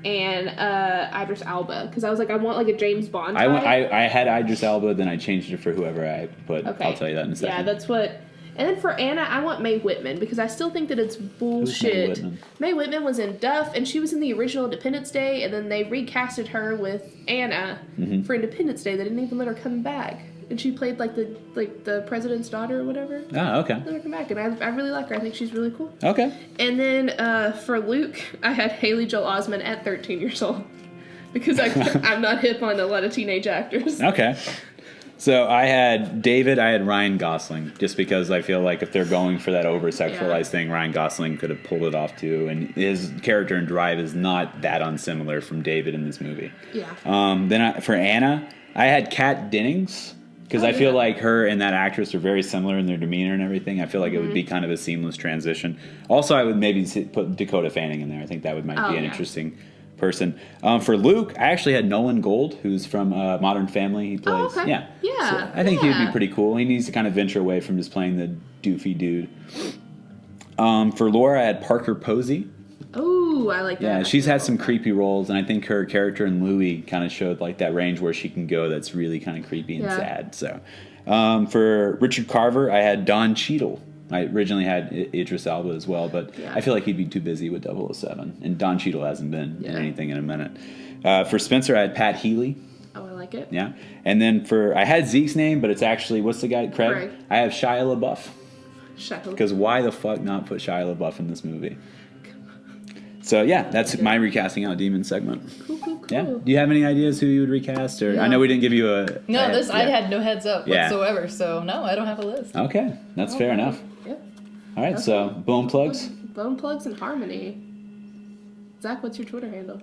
and Idris Elba because I was like, I want like a James Bond type. I had Idris Elba, then I changed it for whoever I put. Okay. I'll tell you that in a second. Yeah, that's what. And then for Anna, I want Mae Whitman because I still think that it's bullshit. Who's Mae Whitman? Mae Whitman was in Duff, and she was in the original Independence Day, and then they recasted her with Anna for Independence Day. They didn't even let her come back, and she played like the president's daughter or whatever. Oh, okay. Let her come back, and I really like her. I think she's really cool. Okay. And then for Luke, I had Haley Joel Osment at 13 years old because I'm not hip on a lot of teenage actors. Okay. So I had David, I had Ryan Gosling, just because I feel like if they're going for that over-sexualized thing, Ryan Gosling could have pulled it off too, and his character in Drive is not that unsimilar from David in this movie. Yeah. Then for Anna, I had Kat Dennings, because I feel like her and that actress are very similar in their demeanor and everything. I feel like it would be kind of a seamless transition. Also, I would maybe put Dakota Fanning in there. I think that might be an interesting person. For Luke, I actually had Nolan Gold, who's from Modern Family. He plays, so I think he would be pretty cool. He needs to kind of venture away from just playing the doofy dude. For Laura, I had Parker Posey. Oh, I like that. Yeah, she's had some creepy roles, and I think her character in Louie kind of showed like that range where she can go that's really kind of creepy and sad. So, for Richard Carver, I had Don Cheadle. I originally had Idris Elba as well, but I feel like he'd be too busy with 007, and Don Cheadle hasn't been in anything in a minute. For Spencer, I had Pat Healy. Oh, I like it. Yeah, and then I had Zeke's name, but it's actually, what's the guy? Craig. I have Shia LaBeouf. Because why the fuck not put Shia LaBeouf in this movie? So yeah, that's my recasting out demon segment. Cool. Yeah. Do you have any ideas who you would recast? Or I know we didn't give you a. No, I had no heads up whatsoever. So no, I don't have a list. Okay, that's fair enough. Yeah. All right, so bone plugs. Bone plugs and harmony. Zach, what's your Twitter handle?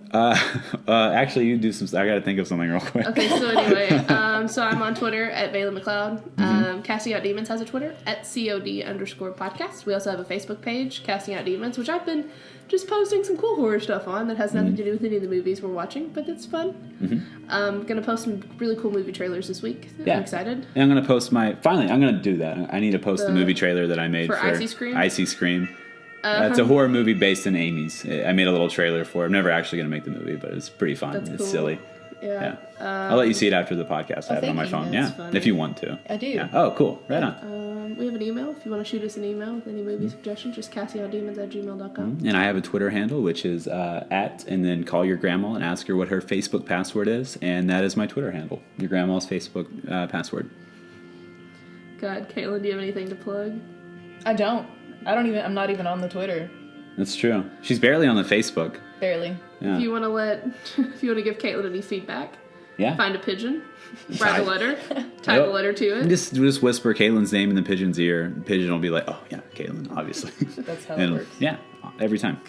Actually, you do some. I got to think of something real quick. Okay, so anyway, so I'm on Twitter at Bailey McLeod. Casting Out Demons has a Twitter at COD_podcast. We also have a Facebook page, Casting Out Demons, which I've been just posting some cool horror stuff on that has nothing to do with any of the movies we're watching, but it's fun. I'm going to post some really cool movie trailers this week. I'm excited. And I'm going to post finally, I'm going to do that. I need to post the movie trailer that I made for Icy Scream. Icy Scream. It's a horror movie based in Amy's. I made a little trailer for it. I'm never actually going to make the movie, but it's pretty fun. It's cool. Silly. Yeah. I'll let you see it after the podcast. I have it on my phone. Yeah, if you want to. I do. Yeah. Oh, cool. Right on. We have an email. If you want to shoot us an email with any movie suggestions, just castingoutdemons@gmail.com. And I have a Twitter handle, which is @, and then call your grandma and ask her what her Facebook password is, and that is my Twitter handle. Your grandma's Facebook password. God, Caitlin, do you have anything to plug? I don't. I'm not even on the Twitter. That's true. She's barely on the Facebook. Barely. Yeah. If you want to give Caitlin any feedback, Yeah. Find a pigeon, write a letter, type a letter to it. Just whisper Caitlyn's name in the pigeon's ear. The pigeon will be like, "Oh yeah, Caitlyn, obviously." That's how it works. Yeah, every time.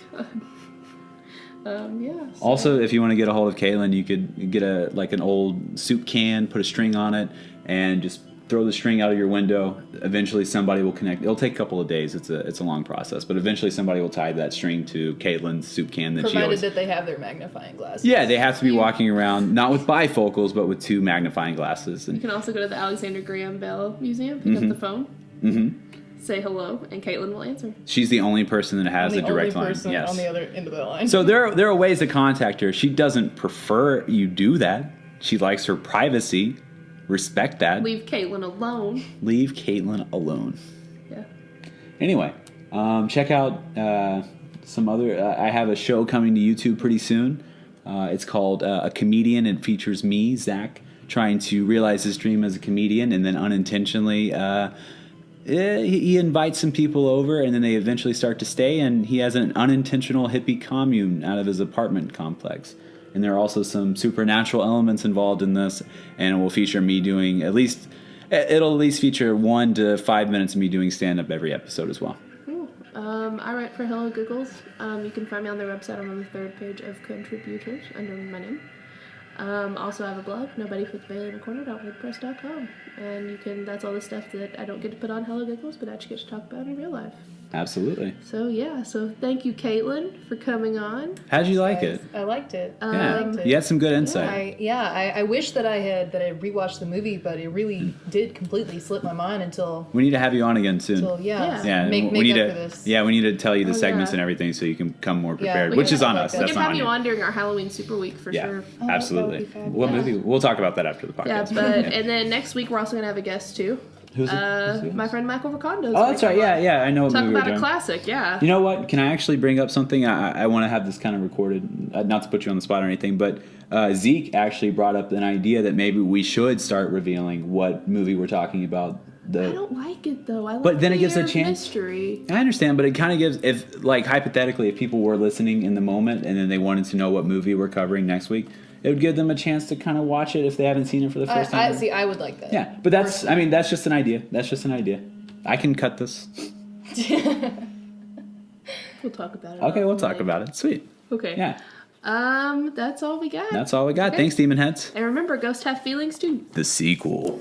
Yeah. So. Also, if you want to get a hold of Caitlyn, you could get an old soup can, put a string on it, and just throw the string out of your window. Eventually, somebody will connect. It'll take a couple of days. It's a long process, but eventually, somebody will tie that string to Caitlyn's soup can that she always. Provided that they have their magnifying glasses. Yeah, they have to be walking around not with bifocals, but with 2 magnifying glasses. You can also go to the Alexander Graham Bell Museum, pick up the phone, say hello, and Caitlyn will answer. She's the only person that has I'm a the direct only line. person Yes. on the other end of the line. So there are ways to contact her. She doesn't prefer you do that. She likes her privacy. Respect that. Leave Caitlyn alone. Leave Caitlyn alone. Yeah. Anyway, check out some other. I have a show coming to YouTube pretty soon. It's called A Comedian. It features me, Zach, trying to realize his dream as a comedian, and then unintentionally he invites some people over, and then they eventually start to stay, and he has an unintentional hippie commune out of his apartment complex. And there are also some supernatural elements involved in this, and it will feature me doing it'll at least feature 1 to 5 minutes of me doing stand-up every episode as well. Cool. I write for Hello Googles. You can find me on their website. I'm on the 3rd page of contributors under my name. Also, I have a blog, nobodyputsbaileyinacorner.wordpress.com. And that's all the stuff that I don't get to put on Hello Googles, but I actually get to talk about in real life. Absolutely. So, yeah. So, thank you, Caitlyn, for coming on. How'd you like it? I liked it. Yeah, I liked it. you had some good insight. I wish that I had rewatched the movie, but it really did completely slip my mind until. We need to have you on again soon. Yeah. Make we need up to. for this. Yeah, we need to tell you the segments yeah. and everything so you can come more Yeah, prepared, we which can is on talk us. about We That's can not have on you you. on during our Halloween Super Week for Yeah, sure. absolutely. that would be fabulous. What movie? We'll talk about that after the Yeah, podcast. but and then next week we're also gonna have a guest too. Who's it? My friend Michael Ricondo. Oh, that's right. Yeah, I know what Talk movie we're about a doing. classic, yeah. You know what? Can I actually bring up something? I want to have this kind of recorded, not to put you on the spot or anything, but Zeke actually brought up an idea that maybe we should start revealing what movie we're talking about. I don't like it though. I like But then it the gives a air of chance. mystery. I understand, but it kind of gives, if like hypothetically, if people were listening in the moment and then they wanted to know what movie we're covering next week, it would give them a chance to kind of watch it if they haven't seen it for the first time. I would like that. Yeah, but that's just an idea. That's just an idea. I can cut this. We'll talk about it. Okay, we'll talk about it. Sweet. Okay. Yeah, That's all we got. that's all we got. Okay. Thanks, Demon Heads. And remember, ghosts have feelings too. The sequel.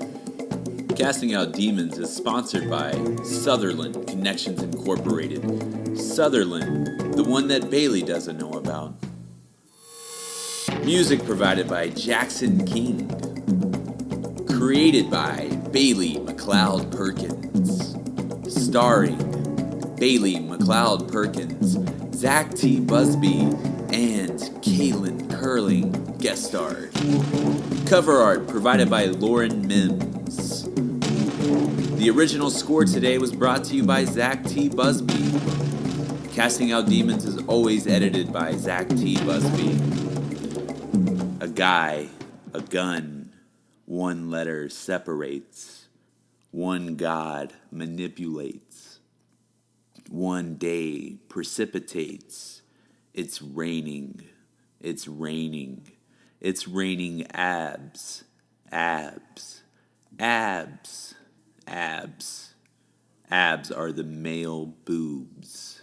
Casting Out Demons is sponsored by Sutherland Connections Incorporated. Sutherland, the one that Bailey doesn't know about. Music provided by Jackson King. Created by Bailey McLeod Perkins. Starring Bailey McLeod Perkins, Zach T. Busby, and Caitlyn Curling guest stars. Cover art provided by Lauren Mims. The original score today was brought to you by Zach T. Busby. Casting Out Demons is always edited by Zach T. Busby. A guy, a gun, 1 letter separates. 1 God manipulates. 1 day precipitates. It's raining. It's raining. It's raining abs. Abs. Abs. Abs. Abs are the male boobs.